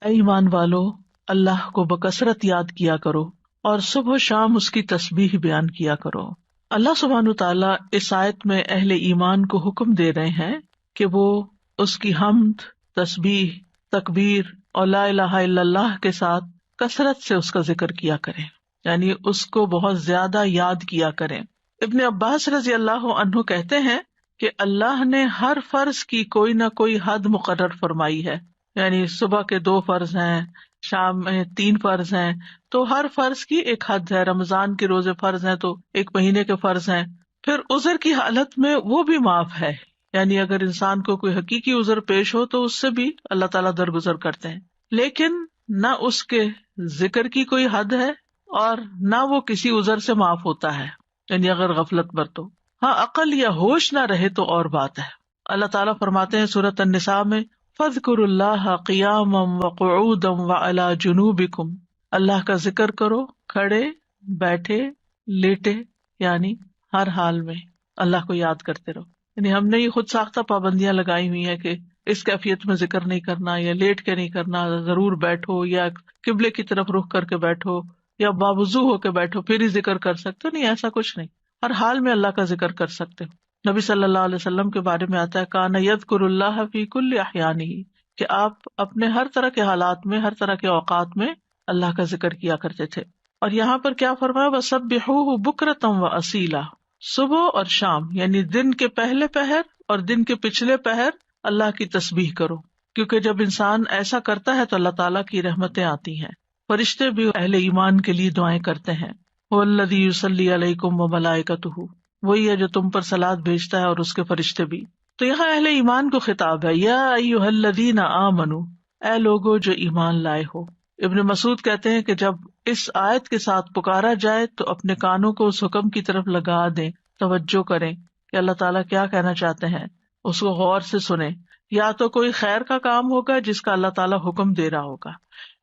اے ایمان والو، اللہ کو بکثرت یاد کیا کرو اور صبح و شام اس کی تسبیح بیان کیا کرو۔ اللہ سبحانہ تعالیٰ اس آیت میں اہل ایمان کو حکم دے رہے ہیں کہ وہ اس کی حمد، تسبیح، تکبیر اور لا الہ الا اللہ کے ساتھ کثرت سے اس کا ذکر کیا کریں، یعنی اس کو بہت زیادہ یاد کیا کریں۔ ابن عباس رضی اللہ عنہ کہتے ہیں کہ اللہ نے ہر فرض کی کوئی نہ کوئی حد مقرر فرمائی ہے، یعنی صبح کے 2 فرض ہیں، شام میں 3 فرض ہیں، تو ہر فرض کی ایک حد ہے۔ رمضان کے روزے فرض ہیں تو 1 مہینے کے فرض ہیں۔ پھر عذر کی حالت میں وہ بھی معاف ہے، یعنی اگر انسان کو کوئی حقیقی عذر پیش ہو تو اس سے بھی اللہ تعالیٰ درگزر کرتے ہیں، لیکن نہ اس کے ذکر کی کوئی حد ہے اور نہ وہ کسی عذر سے معاف ہوتا ہے، یعنی اگر غفلت برتو۔ ہاں عقل یا ہوش نہ رہے تو اور بات ہے۔ اللہ تعالیٰ فرماتے ہیں سورۃ النساء میں فاذکروا اللہ قیاما وقعودا وعلی جنوبکم، اللہ کا ذکر کرو کھڑے، بیٹھے، لیٹے، یعنی ہر حال میں اللہ کو یاد کرتے رہو۔ یعنی ہم نے یہ خود ساختہ پابندیاں لگائی ہوئی ہیں کہ اس کیفیت میں ذکر نہیں کرنا، یا لیٹ کے نہیں کرنا، ضرور بیٹھو، یا قبلے کی طرف رخ کر کے بیٹھو، یا باوضو ہو کے بیٹھو پھر ہی ذکر کر سکتے ہو۔ نہیں، ایسا کچھ نہیں، ہر حال میں اللہ کا ذکر کر سکتے ہو۔ نبی صلی اللہ علیہ وسلم کے بارے میں آتا ہے کان یذکر اللہ فی کل احیانہ، کہ آپ اپنے ہر طرح کے حالات میں، ہر طرح کے اوقات میں اللہ کا ذکر کیا کرتے تھے۔ اور یہاں پر کیا فرمایا وسبحوہ بکرۃ واصیلا، صبح اور شام یعنی دن کے پہلے پہر اور دن کے پچھلے پہر اللہ کی تسبیح کرو، کیونکہ جب انسان ایسا کرتا ہے تو اللہ تعالیٰ کی رحمتیں آتی ہیں۔ فرشتے بھی اہل ایمان کے لیے دعائیں کرتے ہیں، والذی یصلی علیکم وملائکتہ، وہی ہے جو تم پر صلوات بھیجتا ہے اور اس کے فرشتے بھی۔ تو یہاں اہل ایمان کو خطاب ہے، یا ایھا الذین آمنوا، اے لوگو جو ایمان لائے ہو۔ ابن مسعود کہتے ہیں کہ جب اس آیت کے ساتھ پکارا جائے تو اپنے کانوں کو اس حکم کی طرف لگا دیں، توجہ کریں کہ اللہ تعالیٰ کیا کہنا چاہتے ہیں، اس کو غور سے سنیں۔ یا تو کوئی خیر کا کام ہوگا جس کا اللہ تعالیٰ حکم دے رہا ہوگا،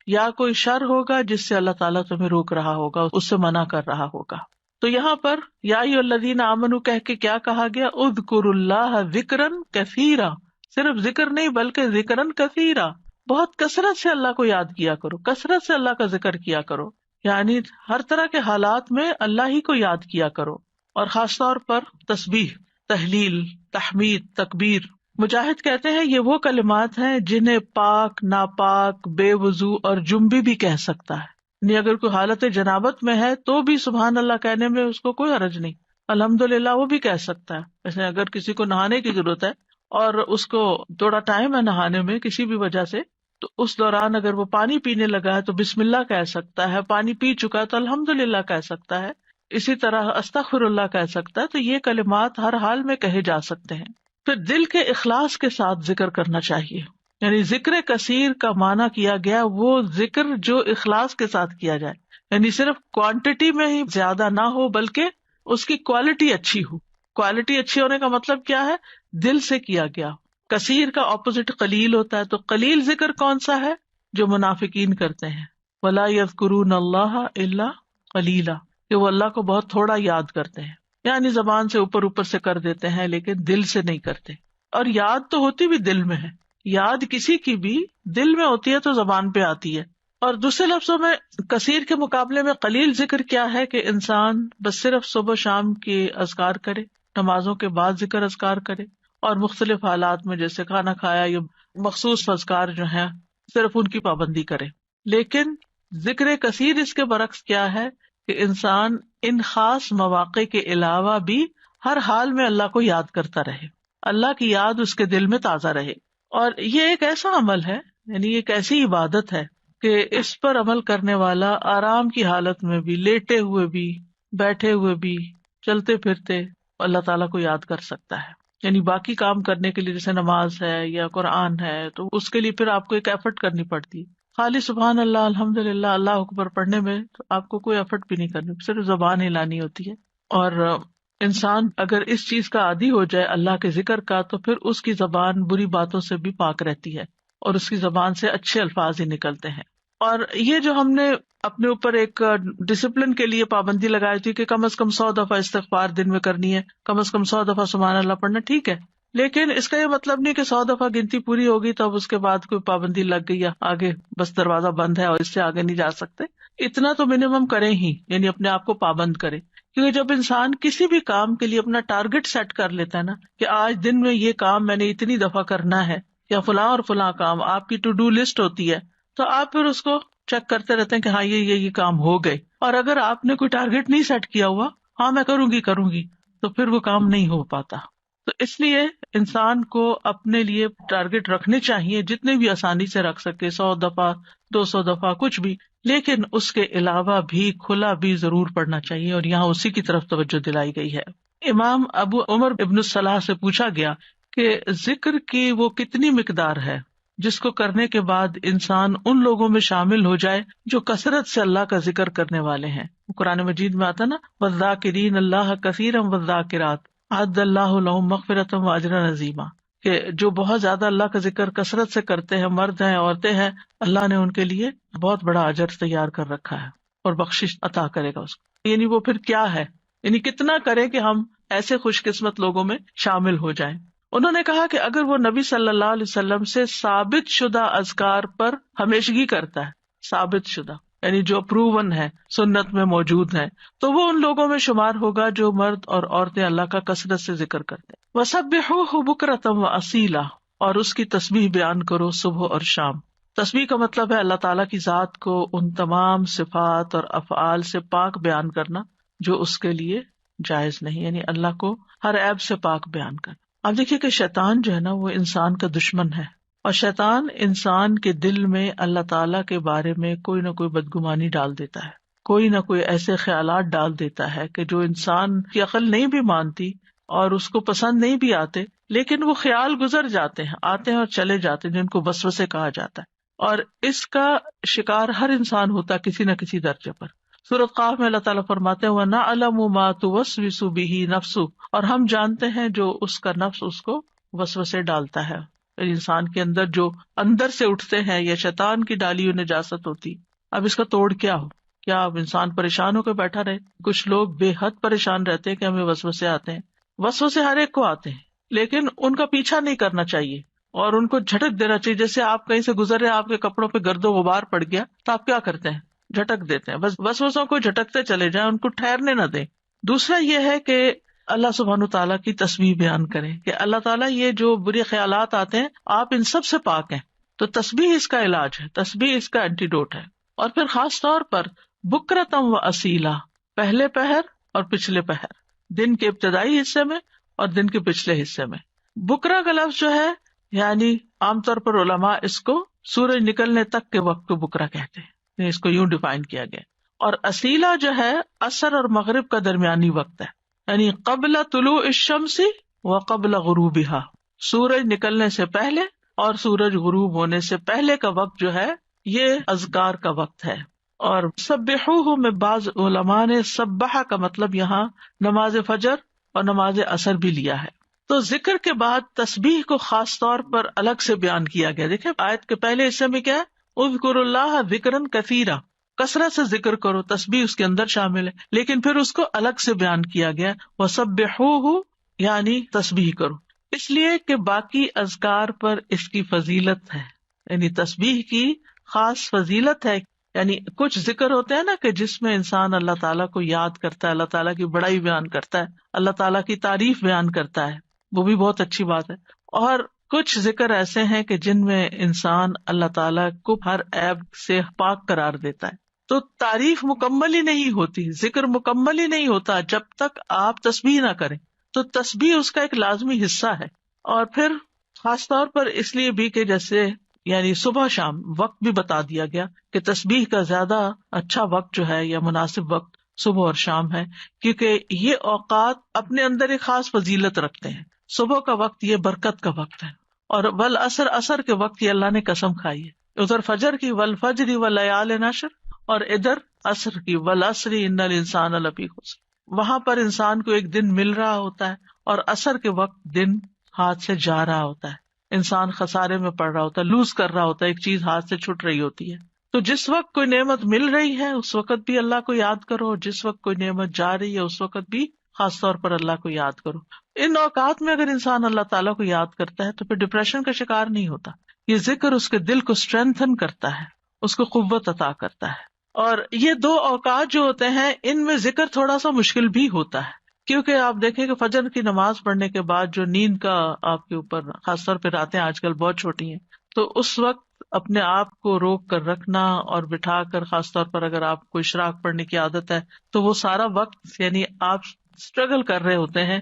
یا کوئی شر ہوگا جس سے اللہ تعالیٰ تمہیں روک رہا ہوگا، اس سے منع کر رہا ہوگا۔ تو یہاں پر یا ایھا الذین آمنوا کہہ کے کیا کہا گیا، اذکروا اللہ ذکرا کثیرا، صرف ذکر نہیں بلکہ ذکرا کثیرا، بہت کثرت سے اللہ کو یاد کیا کرو، کثرت سے اللہ کا ذکر کیا کرو، یعنی ہر طرح کے حالات میں اللہ ہی کو یاد کیا کرو، اور خاص طور پر تسبیح، تحلیل، تحمید، تکبیر۔ مجاہد کہتے ہیں یہ وہ کلمات ہیں جنہیں پاک، ناپاک، بے وضو اور جنبی بھی کہہ سکتا ہے، یعنی اگر کوئی حالت جنابت میں ہے تو بھی سبحان اللہ کہنے میں اس کو کوئی حرج نہیں، الحمدللہ وہ بھی کہہ سکتا ہے۔ جیسے اگر کسی کو نہانے کی ضرورت ہے اور اس کو تھوڑا ٹائم ہے نہانے میں کسی بھی وجہ سے، تو اس دوران اگر وہ پانی پینے لگا ہے تو بسم اللہ کہہ سکتا ہے، پانی پی چکا ہے تو الحمدللہ کہہ سکتا ہے، اسی طرح استغفر اللہ کہہ سکتا ہے۔ تو یہ کلمات ہر حال میں کہے جا سکتے ہیں۔ پھر دل کے اخلاص کے ساتھ ذکر کرنا چاہیے، یعنی ذکر کثیر کا معنی کیا گیا وہ ذکر جو اخلاص کے ساتھ کیا جائے، یعنی صرف کوانٹٹی میں ہی زیادہ نہ ہو بلکہ اس کی کوالٹی اچھی ہو۔ کوالٹی اچھی ہونے کا مطلب کیا ہے، دل سے کیا گیا۔ کثیر کا اپوزٹ قلیل ہوتا ہے، تو قلیل ذکر کون سا ہے، جو منافقین کرتے ہیں، وَلَا يَذْكُرُونَ اللَّهَ إِلَّا قَلِيلًا، کہ وہ اللہ کو بہت تھوڑا یاد کرتے ہیں، یعنی زبان سے اوپر سے کر دیتے ہیں لیکن دل سے نہیں کرتے۔ اور یاد تو ہوتی بھی دل میں ہے، یاد کسی کی بھی دل میں ہوتی ہے تو زبان پہ آتی ہے۔ اور دوسرے لفظوں میں کثیر کے مقابلے میں قلیل ذکر کیا ہے کہ انسان بس صرف صبح شام کے اذکار کرے، نمازوں کے بعد ذکر اذکار کرے، اور مختلف حالات میں جیسے کھانا کھایا یا مخصوص اذکار جو ہیں صرف ان کی پابندی کرے۔ لیکن ذکر کثیر اس کے برعکس کیا ہے کہ انسان ان خاص مواقع کے علاوہ بھی ہر حال میں اللہ کو یاد کرتا رہے، اللہ کی یاد اس کے دل میں تازہ رہے۔ اور یہ ایک ایسا عمل ہے، یعنی ایک ایسی عبادت ہے کہ اس پر عمل کرنے والا آرام کی حالت میں بھی، لیٹے ہوئے بھی، بیٹھے ہوئے بھی، چلتے پھرتے اللہ تعالیٰ کو یاد کر سکتا ہے۔ یعنی باقی کام کرنے کے لیے جیسے نماز ہے یا قرآن ہے تو اس کے لیے پھر آپ کو ایک ایفرٹ کرنی پڑتی ہے۔ خالی سبحان اللہ، الحمدللہ، اللہ اکبر پڑھنے میں تو آپ کو کوئی ایفرٹ بھی نہیں کرنی، صرف زبان ہلانی ہوتی ہے۔ اور انسان اگر اس چیز کا عادی ہو جائے اللہ کے ذکر کا، تو پھر اس کی زبان بری باتوں سے بھی پاک رہتی ہے اور اس کی زبان سے اچھے الفاظ ہی نکلتے ہیں۔ اور یہ جو ہم نے اپنے اوپر ایک ڈسپلن کے لیے پابندی لگائی تھی کہ کم از کم 100 دفعہ استغفار دن میں کرنی ہے، کم از کم 100 دفعہ سبحان اللہ پڑھنا، ٹھیک ہے، لیکن اس کا یہ مطلب نہیں کہ 100 دفعہ گنتی پوری ہوگی تو اب اس کے بعد کوئی پابندی لگ گئی یا آگے بس دروازہ بند ہے اور اس سے آگے نہیں جا سکتے. اتنا تو منیمم کریں ہی، یعنی اپنے آپ کو پابند کریں. کیونکہ جب انسان کسی بھی کام کے لیے اپنا ٹارگٹ سیٹ کر لیتا ہے نا کہ آج دن میں یہ کام میں نے اتنی دفعہ کرنا ہے، یا فلاں اور فلاں کام آپ کی ٹو ڈو لسٹ ہوتی ہے، تو آپ پھر اس کو چیک کرتے رہتے ہیں کہ ہاں یہ کام ہو گئے. اور اگر آپ نے کوئی ٹارگٹ نہیں سیٹ کیا ہوا، ہاں میں کروں گی، تو پھر وہ کام نہیں ہو پاتا. تو اس لیے انسان کو اپنے لیے ٹارگٹ رکھنے چاہیے جتنے بھی آسانی سے رکھ سکے، 100 دفعہ 200 دفعہ کچھ بھی، لیکن اس کے علاوہ بھی کھلا بھی ضرور پڑھنا چاہیے، اور یہاں اسی کی طرف توجہ دلائی گئی ہے. امام ابو عمر ابن الصلاح سے پوچھا گیا کہ ذکر کی وہ کتنی مقدار ہے جس کو کرنے کے بعد انسان ان لوگوں میں شامل ہو جائے جو کثرت سے اللہ کا ذکر کرنے والے ہیں. قرآن مجید میں آتا نا، والذاکرین اللہ کثیرا والذاکرات اعد اللہ لہم مغفرۃ واجرا عظیما، کہ جو بہت زیادہ اللہ کا ذکر کثرت سے کرتے ہیں، مرد ہیں عورتیں ہیں، اللہ نے ان کے لیے بہت بڑا اجر تیار کر رکھا ہے اور بخشش عطا کرے گا اس کو. یعنی وہ پھر کیا ہے، یعنی کتنا کرے کہ ہم ایسے خوش قسمت لوگوں میں شامل ہو جائیں. انہوں نے کہا کہ اگر وہ نبی صلی اللہ علیہ وسلم سے ثابت شدہ اذکار پر ہمیشگی کرتا ہے، ثابت شدہ یعنی جو پروون ہے، سنت میں موجود ہے، تو وہ ان لوگوں میں شمار ہوگا جو مرد اور عورتیں اللہ کا کثرت سے ذکر کرتے ہیں. وَسَبِّحُوهُ بُكْرَةً وَأَصِيلًا، اور اس کی تسبیح بیان کرو صبح اور شام. تسبیح کا مطلب ہے اللہ تعالیٰ کی ذات کو ان تمام صفات اور افعال سے پاک بیان کرنا جو اس کے لیے جائز نہیں، یعنی اللہ کو ہر عیب سے پاک بیان کرنا. اب دیکھیے کہ شیطان جو ہے نا وہ انسان کا دشمن ہے، اور شیطان انسان کے دل میں اللہ تعالیٰ کے بارے میں کوئی نہ کوئی بدگمانی ڈال دیتا ہے، کوئی نہ کوئی ایسے خیالات ڈال دیتا ہے کہ جو انسان کی عقل نہیں بھی مانتی اور اس کو پسند نہیں بھی آتے، لیکن وہ خیال گزر جاتے ہیں، آتے ہیں اور چلے جاتے ہیں، جن کو وسوسے کہا جاتا ہے. اور اس کا شکار ہر انسان ہوتا ہے کسی نہ کسی درجے پر. سورۃ قاف میں اللہ تعالیٰ فرماتے ہیں وَنَعْلَمُ مَا تُوَسْوِسُ بِهِ نَفْسُهُ، اور ہم جانتے ہیں جو اس کا نفس اس کو وسوسے ڈالتا ہے. انسان کے اندر جو اندر سے اٹھتے ہیں یا شیطان کی ڈالی ہوئی نجاست ہوتی، اب اس کا توڑ کیا ہو؟ کیا اب انسان پریشان ہو کے بیٹھا رہے؟ کچھ لوگ بے حد پریشان رہتے ہیں کہ ہمیں وسوسے آتے ہیں. وسوسے ہر ایک کو آتے ہیں، لیکن ان کا پیچھا نہیں کرنا چاہیے اور ان کو جھٹک دینا چاہیے. جیسے آپ کہیں سے گزر رہے، آپ کے کپڑوں پہ گرد و غبار پڑ گیا تو آپ کیا کرتے ہیں؟ جھٹک دیتے ہیں. بس وسوسوں کو جھٹکتے چلے جائیں، ان کو ٹھہرنے نہ دیں. دوسرا یہ ہے کہ اللہ سبحانہ تعالیٰ کی تسبیح بیان کریں کہ اللہ تعالیٰ یہ جو برے خیالات آتے ہیں آپ ان سب سے پاک ہیں. تو تسبیح اس کا علاج ہے، تسبیح اس کا اینٹیڈوٹ ہے. اور پھر خاص طور پر بکرتم و اصیلا، پہلے پہر اور پچھلے پہر، دن کے ابتدائی حصے میں اور دن کے پچھلے حصے میں. بکرا کا لفظ جو ہے، یعنی عام طور پر علماء اس کو سورج نکلنے تک کے وقت کو بکرا کہتے ہیں، اس کو یوں ڈیفائن کیا گیا. اور اصیلا جو ہے عصر اور مغرب کا درمیانی وقت ہے، یعنی قبل طلوع الشمس و قبل غروبها، سورج نکلنے سے پہلے اور سورج غروب ہونے سے پہلے کا وقت جو ہے یہ اذکار کا وقت ہے. اور سبحوہ میں بعض علماء نے سبحہ کا مطلب یہاں نماز فجر اور نماز عصر بھی لیا ہے. تو ذکر کے بعد تسبیح کو خاص طور پر الگ سے بیان کیا گیا. دیکھیں آیت کے پہلے حصے میں کیا ہے، اذکروا اللہ ذکرا کثیرا، کثرت سے ذکر کرو، تسبیح اس کے اندر شامل ہے، لیکن پھر اس کو الگ سے بیان کیا گیا وَسَبِّحُوهُ، یعنی تسبیح کرو، اس لیے کہ باقی اذکار پر اس کی فضیلت ہے، یعنی تسبیح کی خاص فضیلت ہے. یعنی کچھ ذکر ہوتے ہیں نا کہ جس میں انسان اللہ تعالیٰ کو یاد کرتا ہے، اللہ تعالیٰ کی بڑائی بیان کرتا ہے، اللہ تعالیٰ کی تعریف بیان کرتا ہے، وہ بھی بہت اچھی بات ہے. اور کچھ ذکر ایسے ہیں کہ جن میں انسان اللہ تعالیٰ کو ہر عیب سے پاک قرار دیتا ہے. تو تعریف مکمل ہی نہیں ہوتی، ذکر مکمل ہی نہیں ہوتا جب تک آپ تسبیح نہ کریں. تو تسبیح اس کا ایک لازمی حصہ ہے. اور پھر خاص طور پر اس لیے بھی کہ جیسے یعنی صبح شام وقت بھی بتا دیا گیا کہ تسبیح کا زیادہ اچھا وقت جو ہے یا مناسب وقت صبح اور شام ہے، کیونکہ یہ اوقات اپنے اندر ایک خاص فضیلت رکھتے ہیں. صبح کا وقت یہ برکت کا وقت ہے، اور والعصر، عصر کے وقت یہ اللہ نے قسم کھائی ہے. ادھر فجر کی والفجر ولیال عشر، اور ادھر عصر کی والعصر ان الانسان لفی خسر. وہاں پر انسان کو ایک دن مل رہا ہوتا ہے اور عصر کے وقت دن ہاتھ سے جا رہا ہوتا ہے، انسان خسارے میں پڑ رہا ہوتا ہے، لوز کر رہا ہوتا ہے، ایک چیز ہاتھ سے چھٹ رہی ہوتی ہے. تو جس وقت کوئی نعمت مل رہی ہے اس وقت بھی اللہ کو یاد کرو، اور جس وقت کوئی نعمت جا رہی ہے اس وقت بھی خاص طور پر اللہ کو یاد کرو. ان اوقات میں اگر انسان اللہ تعالیٰ کو یاد کرتا ہے تو پھر ڈپریشن کا شکار نہیں ہوتا. یہ ذکر اس کے دل کو اسٹرینتھن کرتا ہے، اس کو قوت عطا کرتا ہے. اور یہ دو اوقات جو ہوتے ہیں ان میں ذکر تھوڑا سا مشکل بھی ہوتا ہے، کیونکہ آپ دیکھیں کہ فجر کی نماز پڑھنے کے بعد جو نیند کا آپ کے اوپر خاص طور پہ راتیں آج کل بہت چھوٹی ہیں، تو اس وقت اپنے آپ کو روک کر رکھنا اور بٹھا کر، خاص طور پر اگر آپ کو اشراق پڑھنے کی عادت ہے تو وہ سارا وقت یعنی آپ اسٹرگل کر رہے ہوتے ہیں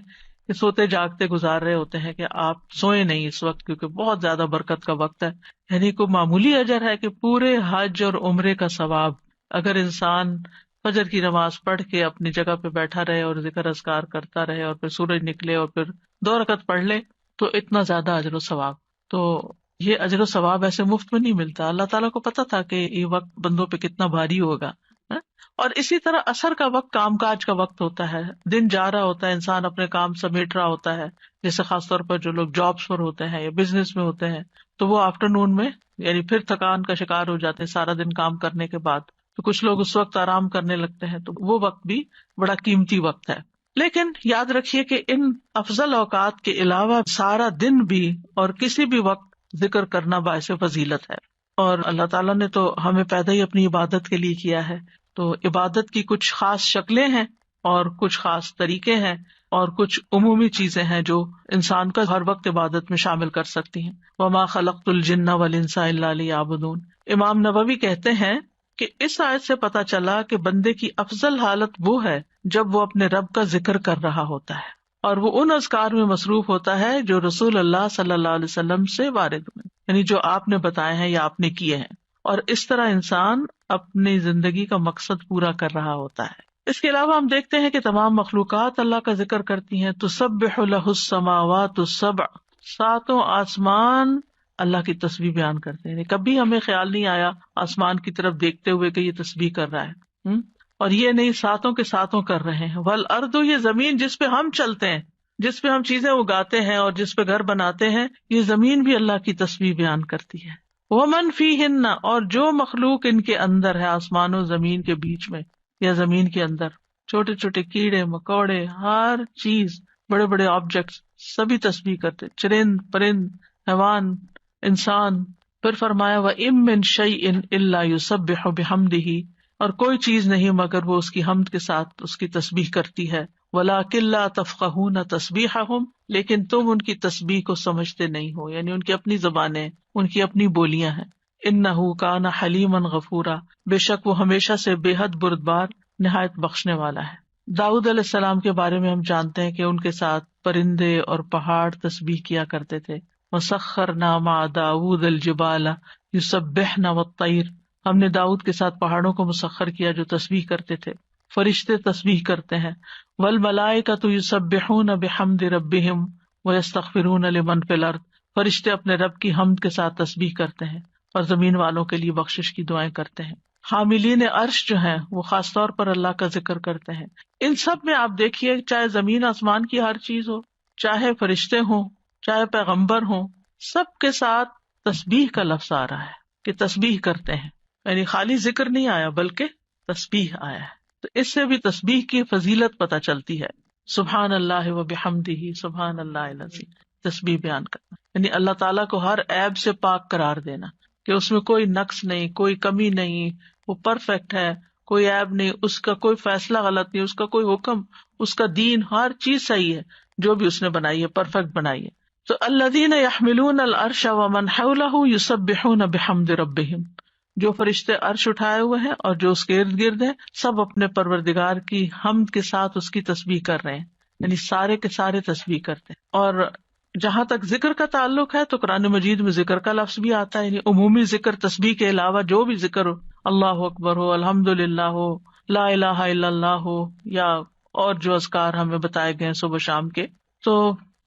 کہ سوتے جاگتے گزار رہے ہوتے ہیں کہ آپ سوئے نہیں اس وقت، کیونکہ بہت زیادہ برکت کا وقت ہے. یعنی کوئی معمولی اجر ہے کہ پورے حج اور عمرے کا ثواب اگر انسان فجر کی نماز پڑھ کے اپنی جگہ پہ بیٹھا رہے اور ذکر اذکار کرتا رہے اور پھر سورج نکلے اور پھر 2 رکعت پڑھ لے تو اتنا زیادہ اجر و ثواب. تو یہ اجر و ثواب ایسے مفت میں نہیں ملتا. اللہ تعالیٰ کو پتا تھا کہ یہ وقت بندوں پہ کتنا بھاری ہوگا. اور اسی طرح عصر کا وقت کام کاج کا وقت ہوتا ہے، دن جا رہا ہوتا ہے، انسان اپنے کام سمیٹ رہا ہوتا ہے، جیسے خاص طور پر جو لوگ جابس پر ہوتے ہیں یا بزنس میں ہوتے ہیں تو وہ آفٹرنون میں یعنی پھر تھکان کا شکار ہو جاتے ہیں سارا دن کام کرنے کے بعد. تو کچھ لوگ اس وقت آرام کرنے لگتے ہیں، تو وہ وقت بھی بڑا قیمتی وقت ہے. لیکن یاد رکھیے کہ ان افضل اوقات کے علاوہ سارا دن بھی اور کسی بھی وقت ذکر کرنا باعث فضیلت ہے. اور اللہ تعالیٰ نے تو ہمیں پیدا ہی اپنی عبادت کے لیے کیا ہے، تو عبادت کی کچھ خاص شکلیں ہیں اور کچھ خاص طریقے ہیں اور کچھ عمومی چیزیں ہیں جو انسان کا ہر وقت عبادت میں شامل کر سکتی ہیں. وما خلقت الجن والانس الا لیعبدون. امام نووی کہتے ہیں کہ اس آیت سے پتہ چلا کہ بندے کی افضل حالت وہ ہے جب وہ اپنے رب کا ذکر کر رہا ہوتا ہے اور وہ ان اذکار میں مصروف ہوتا ہے جو رسول اللہ صلی اللہ علیہ وسلم سے وارد ہوئے، یعنی جو آپ نے بتائے ہیں یا آپ نے کیے ہیں. اور اس طرح انسان اپنی زندگی کا مقصد پورا کر رہا ہوتا ہے. اس کے علاوہ ہم دیکھتے ہیں کہ تمام مخلوقات اللہ کا ذکر کرتی ہیں. تسبح لہ السماوات السبع، 7 آسمان اللہ کی تسبیح بیان کرتے ہیں. کبھی ہمیں خیال نہیں آیا آسمان کی طرف دیکھتے ہوئے کہ یہ تسبیح کر رہا ہے. اور یہ نہیں 7 کے 7 کر رہے ہیں. والارض، یہ زمین جس پہ ہم چلتے ہیں، جس پہ ہم چیزیں اگاتے ہیں اور جس پہ گھر بناتے ہیں، یہ زمین بھی اللہ کی تسبیح بیان کرتی ہے. ومن فیہن، اور جو مخلوق ان کے اندر ہے، آسمان و زمین کے بیچ میں یا زمین کے اندر، چھوٹے چھوٹے کیڑے مکوڑے، ہر چیز، بڑے بڑے آبجیکٹس سبھی تسبیح کرتے، چرند پرند حیوان انسان. پھر فرمایا وَإِن مِّن شَيْءٍ إِلَّا يُسَبِّحُ بِحَمْدِهِ، اور کوئی چیز نہیں مگر وہ اس کی حمد کے ساتھ اس کی تسبیح کرتی ہے. وَلَٰكِن لَّا تَفْقَهُونَ تَسْبِيحَهُمْ، لیکن تم ان کی تسبیح کو سمجھتے نہیں ہو، یعنی ان کی اپنی زبانیں، ان کی اپنی بولیاں ہیں. إِنَّهُ كَانَ حَلِيمًا غَفُورًا، بے شک وہ ہمیشہ سے بے حد بردبار، نہایت بخشنے والا ہے. داؤد علیہ السلام کے بارے میں ہم جانتے ہیں کہ ان کے ساتھ پرندے اور پہاڑ تسبیح کیا کرتے تھے. وَسَخَّرْنَا مَعَ دَاوُودَ الْجِبَالَ يُسَبِّحْنَ وَالطَّيْرَ، ہم نے داؤد کے ساتھ پہاڑوں کو مسخر کیا جو تسبیح کرتے تھے. فرشتے تسبیح کرتے ہیں. وَالْمَلَائِكَةُ يُسَبِّحُونَ بِحَمْدِ رَبِّهِمْ وَيَسْتَغْفِرُونَ لِمَنْ فِي الْأَرْضِ، فرشتے اپنے رب کی حمد کے ساتھ تسبیح کرتے ہیں اور زمین والوں کے لیے بخشش کی دعائیں کرتے ہیں. حاملین عرش جو ہیں وہ خاص طور پر اللہ کا ذکر کرتے ہیں. ان سب میں آپ دیکھیے، چاہے زمین آسمان کی ہر چیز ہو، چاہے فرشتے ہوں، چاہے پیغمبر ہوں، سب کے ساتھ تسبیح کا لفظ آ رہا ہے کہ تسبیح کرتے ہیں. یعنی خالی ذکر نہیں آیا بلکہ تسبیح آیا ہے. تو اس سے بھی تسبیح کی فضیلت پتہ چلتی ہے. سبحان اللہ و بحمدہ سبحان اللہ العظیم، تسبیح بیان کرنا یعنی اللہ تعالیٰ کو ہر عیب سے پاک قرار دینا کہ اس میں کوئی نقص نہیں، کوئی کمی نہیں، وہ پرفیکٹ ہے، کوئی عیب نہیں، اس کا کوئی فیصلہ غلط نہیں، اس کا کوئی حکم، اس کا دین، ہر چیز صحیح ہے، جو بھی اس نے بنائی ہے پرفیکٹ بنائی ہے. تو الذین یحملون العرش ومن حولہ یسبحون بحمد ربہم، جو فرشتے عرش اٹھائے ہوئے ہیں اور جو اس کے ارد گرد ہیں، سب اپنے پروردگار کی حمد کے ساتھ اس کی تسبیح کر رہے ہیں، یعنی سارے کے سارے تسبیح کرتے ہیں. اور جہاں تک ذکر کا تعلق ہے تو قرآن مجید میں ذکر کا لفظ بھی آتا ہے، یعنی عمومی ذکر تسبیح کے علاوہ جو بھی ذکر ہو، اللہ اکبر ہو، الحمدللہ ہو، لا الہ الا اللہ ہو، یا اور جو اذکار ہمیں بتائے گئے صبح شام کے. تو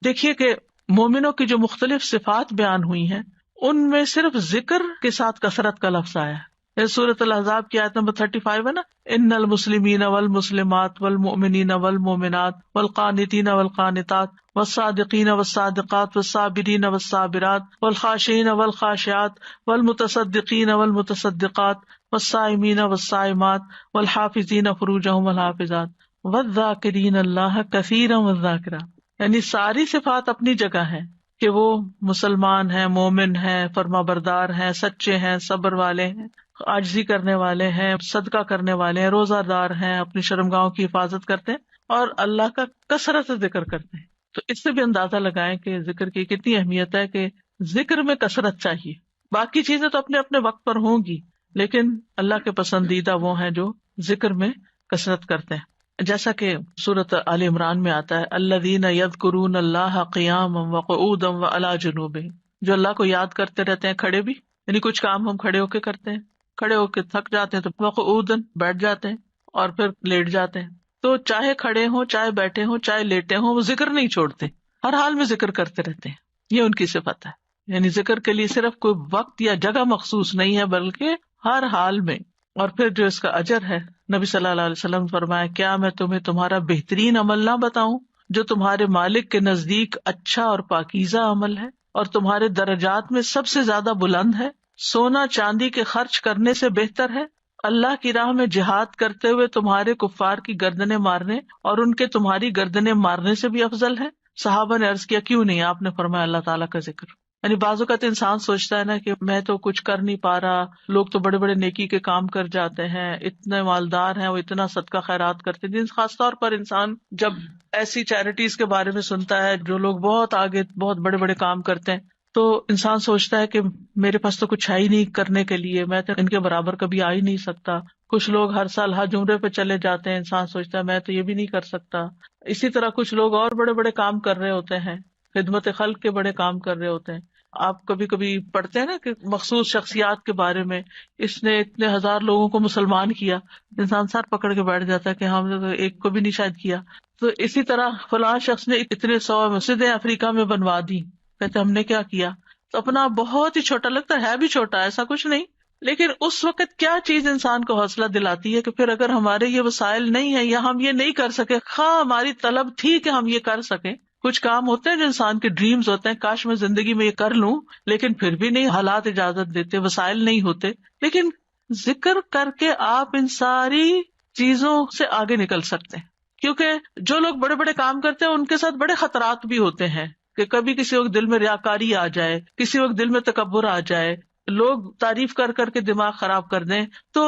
دیکھیے کہ مومنوں کی جو مختلف صفات بیان ہوئی ہیں ان میں صرف ذکر کے ساتھ کثرت کا لفظ آیا ہے. سورۃ الاحزاب کی آیت نمبر 35 ہے نا، ان المسلمین والمسلمات والمؤمنین والمؤمنات والقانتین والقانتات والصادقین والصادقات والصابرین والصابرات والخاشعین والخاشعات والمتصدقین والمتصدقات والصائمین والصائمات والحافظین فروجہم والحافظات والذاکرین اللہ کثیرا والذاکرات، یعنی ساری صفات اپنی جگہ ہیں کہ وہ مسلمان ہیں، مومن ہیں، فرما بردار ہیں، سچے ہیں، صبر والے ہیں، عاجزی کرنے والے ہیں، صدقہ کرنے والے ہیں، روزہ دار ہیں، اپنی شرمگاہوں کی حفاظت کرتے ہیں اور اللہ کا کثرت سے ذکر کرتے ہیں۔ تو اس سے بھی اندازہ لگائیں کہ ذکر کی کتنی اہمیت ہے، کہ ذکر میں کثرت چاہیے۔ باقی چیزیں تو اپنے اپنے وقت پر ہوں گی، لیکن اللہ کے پسندیدہ وہ ہیں جو ذکر میں کثرت کرتے ہیں۔ جیسا کہ سورۃ آل عمران میں آتا ہے، الذین یذکرون اللہ قیاما وقعودا وعلی جنوبہم، جو اللہ کو یاد کرتے رہتے ہیں کھڑے بھی، یعنی کچھ کام ہم کھڑے ہو کے کرتے ہیں، کھڑے ہو کے تھک جاتے ہیں تو وقعودا بیٹھ جاتے ہیں اور پھر لیٹ جاتے ہیں، تو چاہے کھڑے ہوں، چاہے بیٹھے ہوں، چاہے لیٹے ہوں، وہ ذکر نہیں چھوڑتے، ہر حال میں ذکر کرتے رہتے ہیں۔ یہ ان کی صفت ہے، یعنی ذکر کے لیے صرف کوئی وقت یا جگہ مخصوص نہیں ہے، بلکہ ہر حال میں۔ اور پھر جو اس کا اجر ہے، نبی صلی اللہ علیہ وسلم نے فرمایا، کیا میں تمہیں تمہارا بہترین عمل نہ بتاؤں جو تمہارے مالک کے نزدیک اچھا اور پاکیزہ عمل ہے اور تمہارے درجات میں سب سے زیادہ بلند ہے؟ سونا چاندی کے خرچ کرنے سے بہتر ہے، اللہ کی راہ میں جہاد کرتے ہوئے تمہارے کفار کی گردنیں مارنے اور ان کے تمہاری گردنیں مارنے سے بھی افضل ہے؟ صحابہ نے عرض کیا، کیوں نہیں؟ آپ نے فرمایا، اللہ تعالیٰ کا ذکر۔ یعنی بعض اوقات انسان سوچتا ہے نا کہ میں تو کچھ کر نہیں پا رہا، لوگ تو بڑے بڑے نیکی کے کام کر جاتے ہیں، اتنے مالدار ہیں، وہ اتنا صدقہ خیرات کرتے ہیں۔ خاص طور پر انسان جب ایسی چیریٹیز کے بارے میں سنتا ہے جو لوگ بہت آگے بہت بڑے بڑے کام کرتے ہیں، تو انسان سوچتا ہے کہ میرے پاس تو کچھ ہے ہی نہیں کرنے کے لیے، میں تو ان کے برابر کبھی آ ہی نہیں سکتا۔ کچھ لوگ ہر سال حج عمرے پہ چلے جاتے ہیں، انسان سوچتا ہے میں تو یہ بھی نہیں کر سکتا۔ اسی طرح کچھ لوگ اور بڑے بڑے کام کر رہے ہوتے ہیں، خدمت خلق کے بڑے کام کر رہے ہوتے ہیں۔ آپ کبھی کبھی پڑھتے ہیں نا کہ مخصوص شخصیات کے بارے میں، اس نے اتنے ہزار لوگوں کو مسلمان کیا، انسان سر پکڑ کے بیٹھ جاتا ہے کہ ہم نے تو ایک کو بھی نہیں شاید کیا۔ تو اسی طرح فلاں شخص نے اتنے 100 مسجدیں افریقہ میں بنوا دی، کہتے ہم نے کیا کیا؟ تو اپنا بہت ہی چھوٹا لگتا ہے بھی چھوٹا، ایسا کچھ نہیں، لیکن اس وقت کیا چیز انسان کو حوصلہ دلاتی ہے کہ پھر اگر ہمارے یہ وسائل نہیں ہے یا ہم یہ نہیں کر سکے، خواہ ہماری طلب تھی کہ ہم یہ کر سکیں۔ کچھ کام ہوتے ہیں جو انسان کے ڈریمز ہوتے ہیں، کاش میں زندگی میں یہ کر لوں، لیکن پھر بھی نہیں، حالات اجازت دیتے، وسائل نہیں ہوتے، لیکن ذکر کر کے آپ ان ساری چیزوں سے آگے نکل سکتے ہیں۔ کیونکہ جو لوگ بڑے بڑے کام کرتے ہیں ان کے ساتھ بڑے خطرات بھی ہوتے ہیں، کہ کبھی کسی وقت دل میں ریاکاری آ جائے، کسی وقت دل میں تکبر آ جائے، لوگ تعریف کر کر کے دماغ خراب کر دیں، تو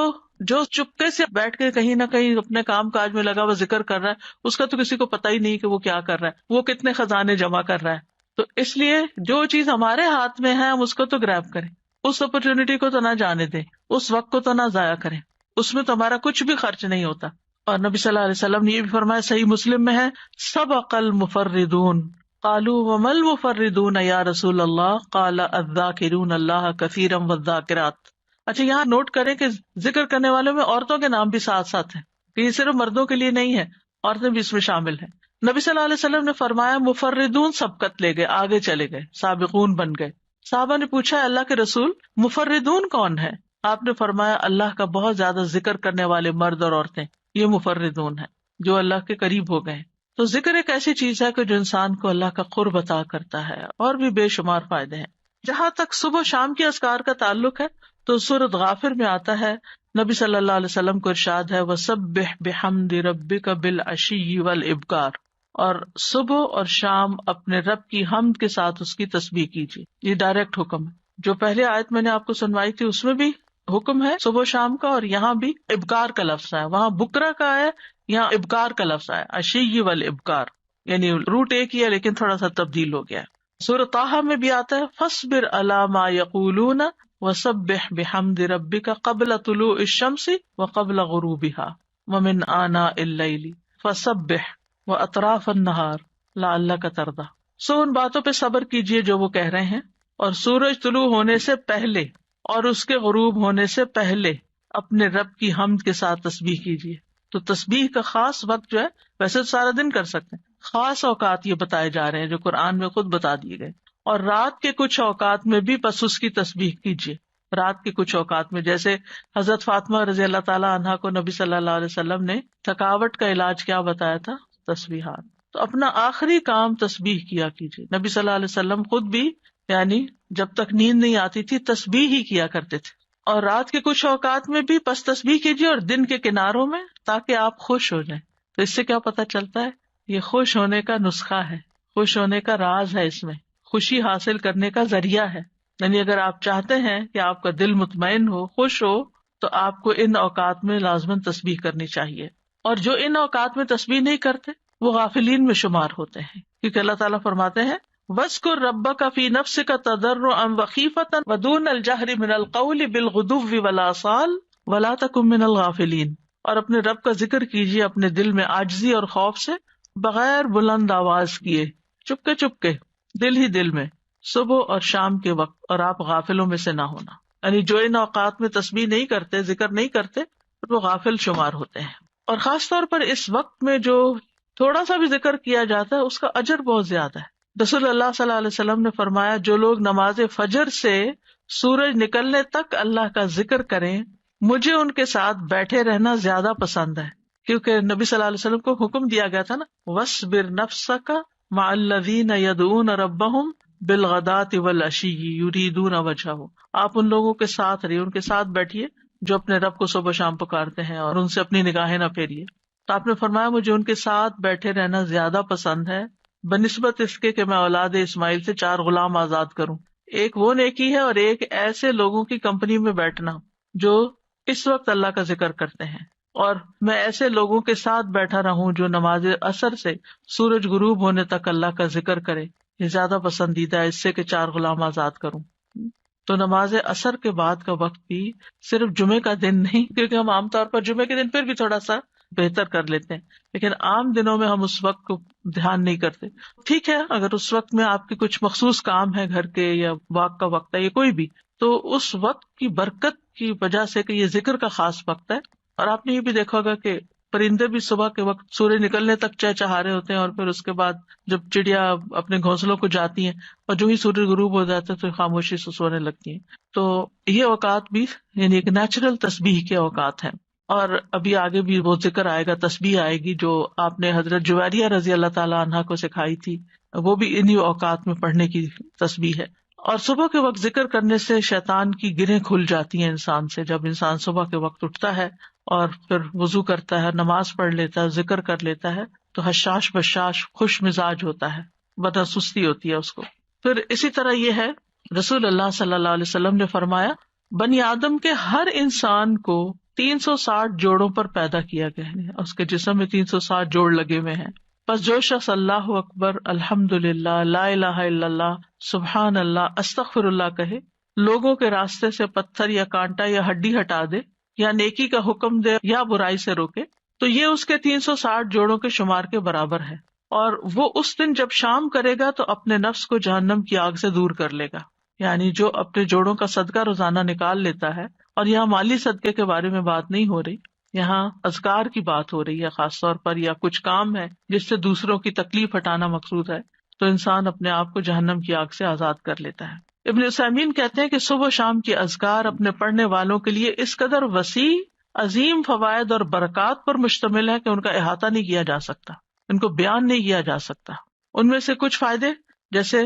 جو چپکے سے بیٹھ کے کہیں نہ کہیں اپنے کام کاج میں لگا ہوا ذکر کر رہا ہے، اس کا تو کسی کو پتہ ہی نہیں کہ وہ کیا کر رہا ہے، وہ کتنے خزانے جمع کر رہا ہے۔ تو اس لیے جو چیز ہمارے ہاتھ میں ہے ہم اس کو تو گریب کریں، اس اپرچونٹی کو تو نہ جانے دیں، اس وقت کو تو نہ ضائع کریں، اس میں تو ہمارا کچھ بھی خرچ نہیں ہوتا۔ اور نبی صلی اللہ علیہ وسلم نے یہ بھی فرمایا، صحیح مسلم میں ہے، سبق المفردون قالوا وما المفردون یا رسول اللہ قال الذاکرون اللہ کثیرا والذاکرات۔ اچھا، یہاں نوٹ کریں کہ ذکر کرنے والوں میں عورتوں کے نام بھی ساتھ ساتھ ہیں، کہ یہ صرف مردوں کے لیے نہیں ہے، عورتیں بھی اس میں شامل ہیں۔ نبی صلی اللہ علیہ وسلم نے فرمایا، مفردون سبقت لے گئے، آگے چلے گئے، سابقون بن گئے۔ صحابہ نے پوچھا، اللہ کے رسول مفردون کون ہے؟ آپ نے فرمایا، اللہ کا بہت زیادہ ذکر کرنے والے مرد اور عورتیں، یہ مفردون ہیں جو اللہ کے قریب ہو گئے۔ تو ذکر ایک ایسی چیز ہے کہ جو انسان کو اللہ کا قرب عطا کرتا ہے، اور بھی بے شمار فائدے ہیں۔ جہاں تک صبح شام کی اذکار کا تعلق ہے تو سورۃ غافر میں آتا ہے، نبی صلی اللہ علیہ وسلم کو ارشاد ہے، وَسَبِّحْ بِحَمْدِ رَبِّكَ بِالْعَشِيِّ وَالْإِبْكَارِ، اور صبح اور شام اپنے رب کی حمد کے ساتھ اس کی تسبیح کیجیے۔ یہ ڈائریکٹ حکم ہے۔ جو پہلے آیت میں نے آپ کو سنوائی تھی اس میں بھی حکم ہے صبح شام کا، اور یہاں بھی ابکار کا لفظ ہے، وہاں بکرا کا ہے، یہاں ابکار کا لفظ ہے، عشی والابکار، یعنی روٹ ایک ہی ہے لیکن تھوڑا سا تبدیل ہو گیا ہے۔ سورۃ طٰہٰ میں بھی آتا ہے، فاصبر علی ما یقولون وسبح بحمد ربک قبل طلوع الشمس وقبل غروبها ومن آناء اللیل فسبح واطراف النہار لعلک ترضی۔ سو ان باتوں پہ صبر کیجیے جو وہ کہہ رہے ہیں، اور سورج طلوع ہونے سے پہلے اور اس کے غروب ہونے سے پہلے اپنے رب کی حمد کے ساتھ تسبیح کیجیے۔ تو تسبیح کا خاص وقت جو ہے، ویسے تو سارا دن کر سکتے ہیں، خاص اوقات یہ بتائے جا رہے ہیں جو قرآن میں خود بتا دیے گئے، اور رات کے کچھ اوقات میں بھی بس اس کی تسبیح کیجیے۔ رات کے کچھ اوقات میں، جیسے حضرت فاطمہ رضی اللہ تعالیٰ عنہا کو نبی صلی اللہ علیہ وسلم نے تھکاوٹ کا علاج کیا بتایا تھا؟ تسبیحات۔ تو اپنا آخری کام تسبیح کیا کیجیے۔ نبی صلی اللہ علیہ وسلم خود بھی، یعنی جب تک نیند نہیں آتی تھی تسبیح ہی کیا کرتے تھے، اور رات کے کچھ اوقات میں بھی بس تسبیح کیجیے، اور دن کے کناروں میں، تاکہ آپ خوش ہو جائیں۔ تو اس سے کیا پتہ چلتا ہے؟ یہ خوش ہونے کا نسخہ ہے، خوش ہونے کا راز ہے، اس میں خوشی حاصل کرنے کا ذریعہ ہے. یعنی اگر آپ چاہتے ہیں کہ آپ کا دل مطمئن ہو، خوش ہو، تو آپ کو ان اوقات میں لازماً تسبیح کرنی چاہیے. اور جو ان اوقات میں تسبیح نہیں کرتے وہ غافلین میں شمار ہوتے ہیں، کیونکہ اللہ تعالیٰ فرماتے ہیں وَاذْكُر رَبَّكَ فِي نَفْسِكَ تَضَرُّعًا وَخِيفَةً وَدُونَ الْجَهْرِ مِنَ الْقَوْلِ بِالْغُدُوِّ وَالْآصَالِ وَلَا تَكُن مِّنَ الْغَافِلِينَ. اور اپنے رب کا ذکر کیجیے اپنے دل میں عاجزی اور خوف سے، بغیر بلند آواز کیے، چپکے چپکے، دل ہی دل میں، صبح اور شام کے وقت، اور آپ غافلوں میں سے نہ ہونا. یعنی جو ان اوقات میں تسبیح نہیں کرتے، ذکر نہیں کرتے، وہ غافل شمار ہوتے ہیں. اور خاص طور پر اس وقت میں جو تھوڑا سا بھی ذکر کیا جاتا ہے اس کا اجر بہت زیادہ ہے. رسول اللہ صلی اللہ علیہ وسلم نے فرمایا جو لوگ نماز فجر سے سورج نکلنے تک اللہ کا ذکر کریں، مجھے ان کے ساتھ بیٹھے رہنا زیادہ پسند ہے. کیونکہ نبی صلی اللہ علیہ وسلم کو حکم دیا گیا تھا نا، وَاصْبِرْ نَفْسَكَ مَعَ الَّذِينَ يَدْعُونَ رَبَّهُمْ بِالْغَدَاةِ وَالْعَشِيِّ يُرِيدُونَ وَجْهَهُ. آپ ان لوگوں کے ساتھ رہیے، ان کے ساتھ بیٹھیے جو اپنے رب کو صبح شام پکارتے ہیں اور ان سے اپنی نگاہیں نہ پھیریے. تو آپ نے فرمایا مجھے ان کے ساتھ بیٹھے رہنا زیادہ پسند ہے بنسبت اس کے کہ میں اولاد اسماعیل سے 4 غلام آزاد کروں. ایک وہ نیکی ہے اور ایک ایسے لوگوں کی کمپنی میں بیٹھنا جو اس وقت اللہ کا ذکر کرتے ہیں، اور میں ایسے لوگوں کے ساتھ بیٹھا رہوں جو نماز عصر سے سورج غروب ہونے تک اللہ کا ذکر کرے. یہ زیادہ پسندیدہ ہے اس سے کہ 4 غلام آزاد کروں. تو نماز عصر کے بعد کا وقت بھی صرف جمعے کا دن نہیں، کیونکہ ہم عام طور پر جمعے کے دن پھر بھی تھوڑا سا بہتر کر لیتے ہیں، لیکن عام دنوں میں ہم اس وقت کو دھیان نہیں کرتے. ٹھیک ہے، اگر اس وقت میں آپ کے کچھ مخصوص کام ہے گھر کے، یا واک کا وقت ہے، یا کوئی بھی، تو اس وقت کی برکت کی وجہ سے کہ یہ ذکر کا خاص وقت ہے. اور آپ نے یہ بھی دیکھا ہوگا کہ پرندے بھی صبح کے وقت سورج نکلنے تک چہچہا رہے ہوتے ہیں، اور پھر اس کے بعد جب چڑیا اپنے گھونسلوں کو جاتی ہیں اور جو ہی سورج غروب ہو جاتا ہے تو خاموشی سے سونے لگتی ہیں. تو یہ اوقات بھی یعنی ایک نیچرل تسبیح کے اوقات ہیں. اور ابھی آگے بھی وہ ذکر آئے گا، تسبیح آئے گی جو آپ نے حضرت جویریہ رضی اللہ تعالیٰ عنہا کو سکھائی تھی، وہ بھی انہی اوقات میں پڑھنے کی تسبیح ہے. اور صبح کے وقت ذکر کرنے سے شیطان کی گرہیں کھل جاتی ہیں انسان سے. جب انسان صبح کے وقت اٹھتا ہے اور پھر وضو کرتا ہے، نماز پڑھ لیتا ہے، ذکر کر لیتا ہے، تو حشاش بشاش خوش مزاج ہوتا ہے، ورنہ سستی ہوتی ہے اس کو. پھر اسی طرح یہ ہے، رسول اللہ صلی اللہ علیہ وسلم نے فرمایا بنی آدم کے ہر انسان کو 360 جوڑوں پر پیدا کیا گیا ہے، اس کے جسم میں 360 جوڑ لگے ہوئے ہیں. بس جو شخص اللہ اکبر، الحمد للہ، لا الہ الا اللہ، سبحان اللہ، استغفر اللہ کہے، لوگوں کے راستے سے پتھر یا کانٹا یا ہڈی ہٹا دے، یا نیکی کا حکم دے یا برائی سے روکے، تو یہ اس کے 360 جوڑوں کے شمار کے برابر ہے. اور وہ اس دن جب شام کرے گا تو اپنے نفس کو جہنم کی آگ سے دور کر لے گا. یعنی جو اپنے جوڑوں کا صدقہ روزانہ نکال لیتا ہے، اور یہاں مالی صدقے کے بارے میں بات نہیں ہو رہی، یہاں اذکار کی بات ہو رہی ہے خاص طور پر، یا کچھ کام ہے جس سے دوسروں کی تکلیف ہٹانا مقصود ہے، تو انسان اپنے آپ کو جہنم کی آگ سے آزاد کر لیتا ہے. ابن عثیمین کہتے ہیں کہ صبح و شام کی اذکار اپنے پڑھنے والوں کے لیے اس قدر وسیع، عظیم فوائد اور برکات پر مشتمل ہے کہ ان کا احاطہ نہیں کیا جا سکتا، ان کو بیان نہیں کیا جا سکتا. ان میں سے کچھ فائدے جیسے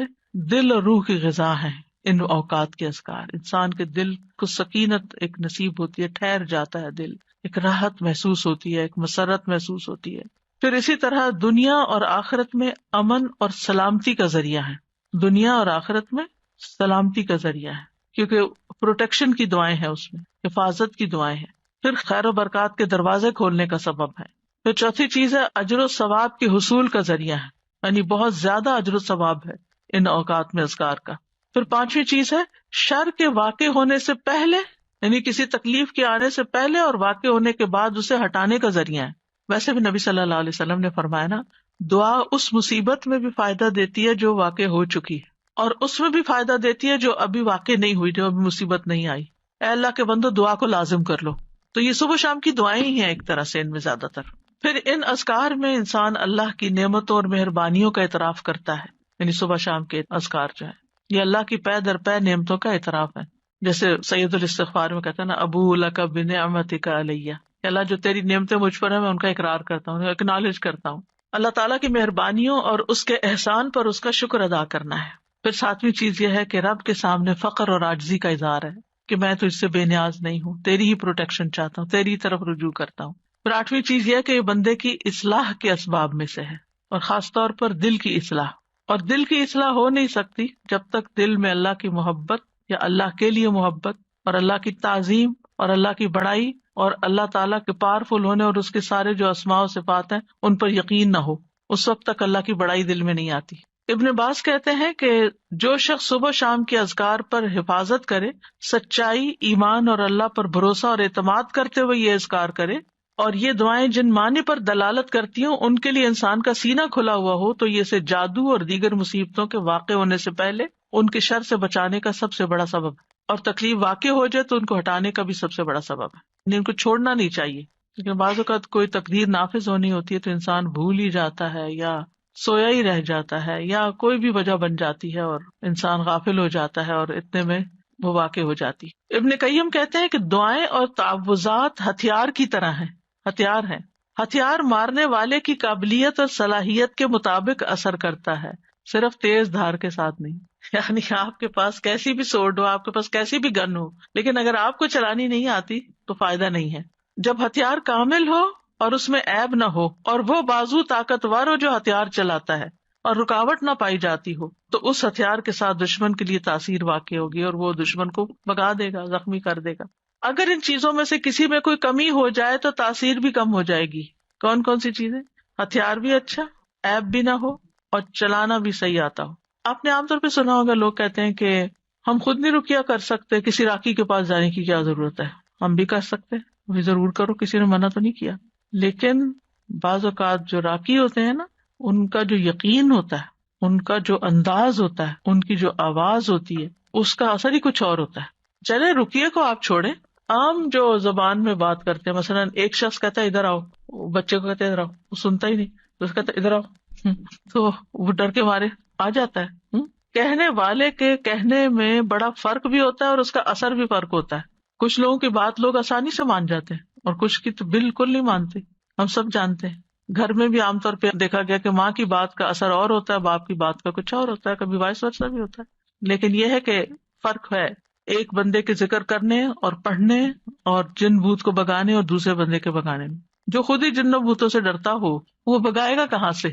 دل اور روح کی غذا ہیں ان اوقات کے اذکار. انسان کے دل کو سکینت ایک نصیب ہوتی ہے، ٹھہر جاتا ہے دل، ایک راحت محسوس ہوتی ہے، ایک مسرت محسوس ہوتی ہے. پھر اسی طرح دنیا اور آخرت میں امن اور سلامتی کا ذریعہ ہے. دنیا اور آخرت میں سلامتی کا ذریعہ ہے، کیونکہ پروٹیکشن کی دعائیں ہیں اس میں، حفاظت کی دعائیں ہیں. پھر خیر و برکات کے دروازے کھولنے کا سبب ہے. پھر چوتھی چیز ہے اجر و ثواب کے حصول کا ذریعہ ہے، یعنی بہت زیادہ اجر و ثواب ہے ان اوقات میں اذکار کا. پھر پانچویں چیز ہے شر کے واقع ہونے سے پہلے، یعنی کسی تکلیف کے آنے سے پہلے اور واقع ہونے کے بعد اسے ہٹانے کا ذریعہ ہے. ویسے بھی نبی صلی اللہ علیہ وسلم نے فرمایا نا، دعا اس مصیبت میں بھی فائدہ دیتی ہے جو واقع ہو چکی ہے، اور اس میں بھی فائدہ دیتی ہے جو ابھی واقع نہیں ہوئی، جو ابھی مصیبت نہیں آئی. اے اللہ کے بندو دعا کو لازم کر لو. تو یہ صبح شام کی دعائیں ہی ہیں ایک طرح سے ان میں زیادہ تر. پھر ان اذکار میں انسان اللہ کی نعمتوں اور مہربانیوں کا اعتراف کرتا ہے. یعنی صبح شام کے اذکار جو ہے یہ اللہ کی پے در پے نعمتوں کا اعتراف ہے. جیسے سید الاستغفار میں کہتا ہے نا، ابو لک بنعمتک علیہ، کہ اللہ جو تیری نعمتیں مجھ پر ہیں میں ان کا اقرار کرتا ہوں، اکنالج کرتا ہوں. اللہ تعالیٰ کی مہربانیوں اور اس کے احسان پر اس کا شکر ادا کرنا ہے. پھر ساتویں چیز یہ ہے کہ رب کے سامنے فقر اور عاجزی کا اظہار ہے کہ میں تو اس سے بے نیاز نہیں ہوں، تیری ہی پروٹیکشن چاہتا ہوں، تیری طرف رجوع کرتا ہوں. پھر 8ویں چیز یہ کہ یہ بندے کی اصلاح کے اسباب میں سے ہے، اور خاص طور پر دل کی اصلاح. اور دل کی اصلاح ہو نہیں سکتی جب تک دل میں اللہ کی محبت یا اللہ کے لیے محبت اور اللہ کی تعظیم اور اللہ کی بڑائی اور اللہ تعالیٰ کے پاورفل ہونے اور اس کے سارے جو اسماء و صفات ہیں ان پر یقین نہ ہو. اس وقت تک اللہ کی بڑائی دل میں نہیں آتی. ابن باز کہتے ہیں کہ جو شخص صبح شام کے اذکار پر حفاظت کرے، سچائی، ایمان اور اللہ پر بھروسہ اور اعتماد کرتے ہوئے یہ اذکار کرے، اور یہ دعائیں جن معنی پر دلالت کرتی ہوں ان کے لیے انسان کا سینہ کھلا ہوا ہو، تو یہ اسے جادو اور دیگر مصیبتوں کے واقع ہونے سے پہلے ان کے شر سے بچانے کا سب سے بڑا سبب ہے، اور تکلیف واقع ہو جائے تو ان کو ہٹانے کا بھی سب سے بڑا سبب ہے. یعنی ان کو چھوڑنا نہیں چاہیے، کیونکہ بعض اوقات کوئی تقدیر نافذ ہونی ہوتی ہے تو انسان بھول ہی جاتا ہے یا سویا ہی رہ جاتا ہے یا کوئی بھی وجہ بن جاتی ہے اور انسان غافل ہو جاتا ہے اور اتنے میں وہ واقع ہو جاتی. ابن قیم کہتے ہیں کہ دعائیں اور تعوذات ہتھیار کی طرح ہیں. ہتھیار ہے، ہتھیار مارنے والے کی قابلیت اور صلاحیت کے مطابق اثر کرتا ہے، صرف تیز دھار کے ساتھ نہیں. یعنی آپ کے پاس کیسی بھی سوڈ ہو، آپ کے پاس کیسی بھی گن ہو، لیکن اگر آپ کو چلانی نہیں آتی تو فائدہ نہیں ہے. جب ہتھیار کامل ہو اور اس میں عیب نہ ہو اور وہ بازو طاقتور ہو جو ہتھیار چلاتا ہے اور رکاوٹ نہ پائی جاتی ہو، تو اس ہتھیار کے ساتھ دشمن کے لیے تاثیر واقع ہوگی اور وہ دشمن کو بھگا دے گا، زخمی کر دے گا. اگر ان چیزوں میں سے کسی میں کوئی کمی ہو جائے تو تاثیر بھی کم ہو جائے گی. کون کون سی چیزیں؟ ہتھیار بھی اچھا، عیب بھی نہ ہو اور چلانا بھی صحیح آتا ہو. آپ نے عام طور پہ سنا ہوگا لوگ کہتے ہیں کہ ہم خود نہیں رقیہ کر سکتے، کسی راقی کے پاس جانے کی کیا ضرورت ہے. ہم بھی کر سکتے، بھی ضرور کرو، کسی نے منع تو نہیں کیا. لیکن بعض اوقات جو راقی ہوتے ہیں نا، ان کا جو یقین ہوتا ہے، ان کا جو انداز ہوتا ہے، ان کی جو آواز ہوتی ہے، اس کا اثر ہی کچھ اور ہوتا ہے. چلے رقیے کو آپ چھوڑیں، عام جو زبان میں بات کرتے ہیں، مثلا ایک شخص کہتا ہے ادھر آؤ، بچے کو کہتے ہیں ادھر آؤ، وہ سنتا ہی نہیں، تو اس کہتا ہے ادھر آؤ، تو وہ ڈر کے مارے آ جاتا ہے. کہنے والے کے کہنے میں بڑا فرق بھی ہوتا ہے اور اس کا اثر بھی فرق ہوتا ہے. کچھ لوگوں کی بات لوگ آسانی سے مان جاتے ہیں اور کچھ کی تو بالکل نہیں مانتے. ہم سب جانتے ہیں گھر میں بھی عام طور پہ دیکھا گیا کہ ماں کی بات کا اثر اور ہوتا ہے، باپ کی بات کا کچھ اور ہوتا ہے، کبھی وائس ورثہ بھی ہوتا ہے. لیکن یہ ہے کہ فرق ہے ایک بندے کے ذکر کرنے اور پڑھنے اور جن بھوت کو بگانے اور دوسرے بندے کے بگانے میں. جو خود ہی جنوں بھوتوں سے ڈرتا ہو وہ بگائے گا کہاں سے؟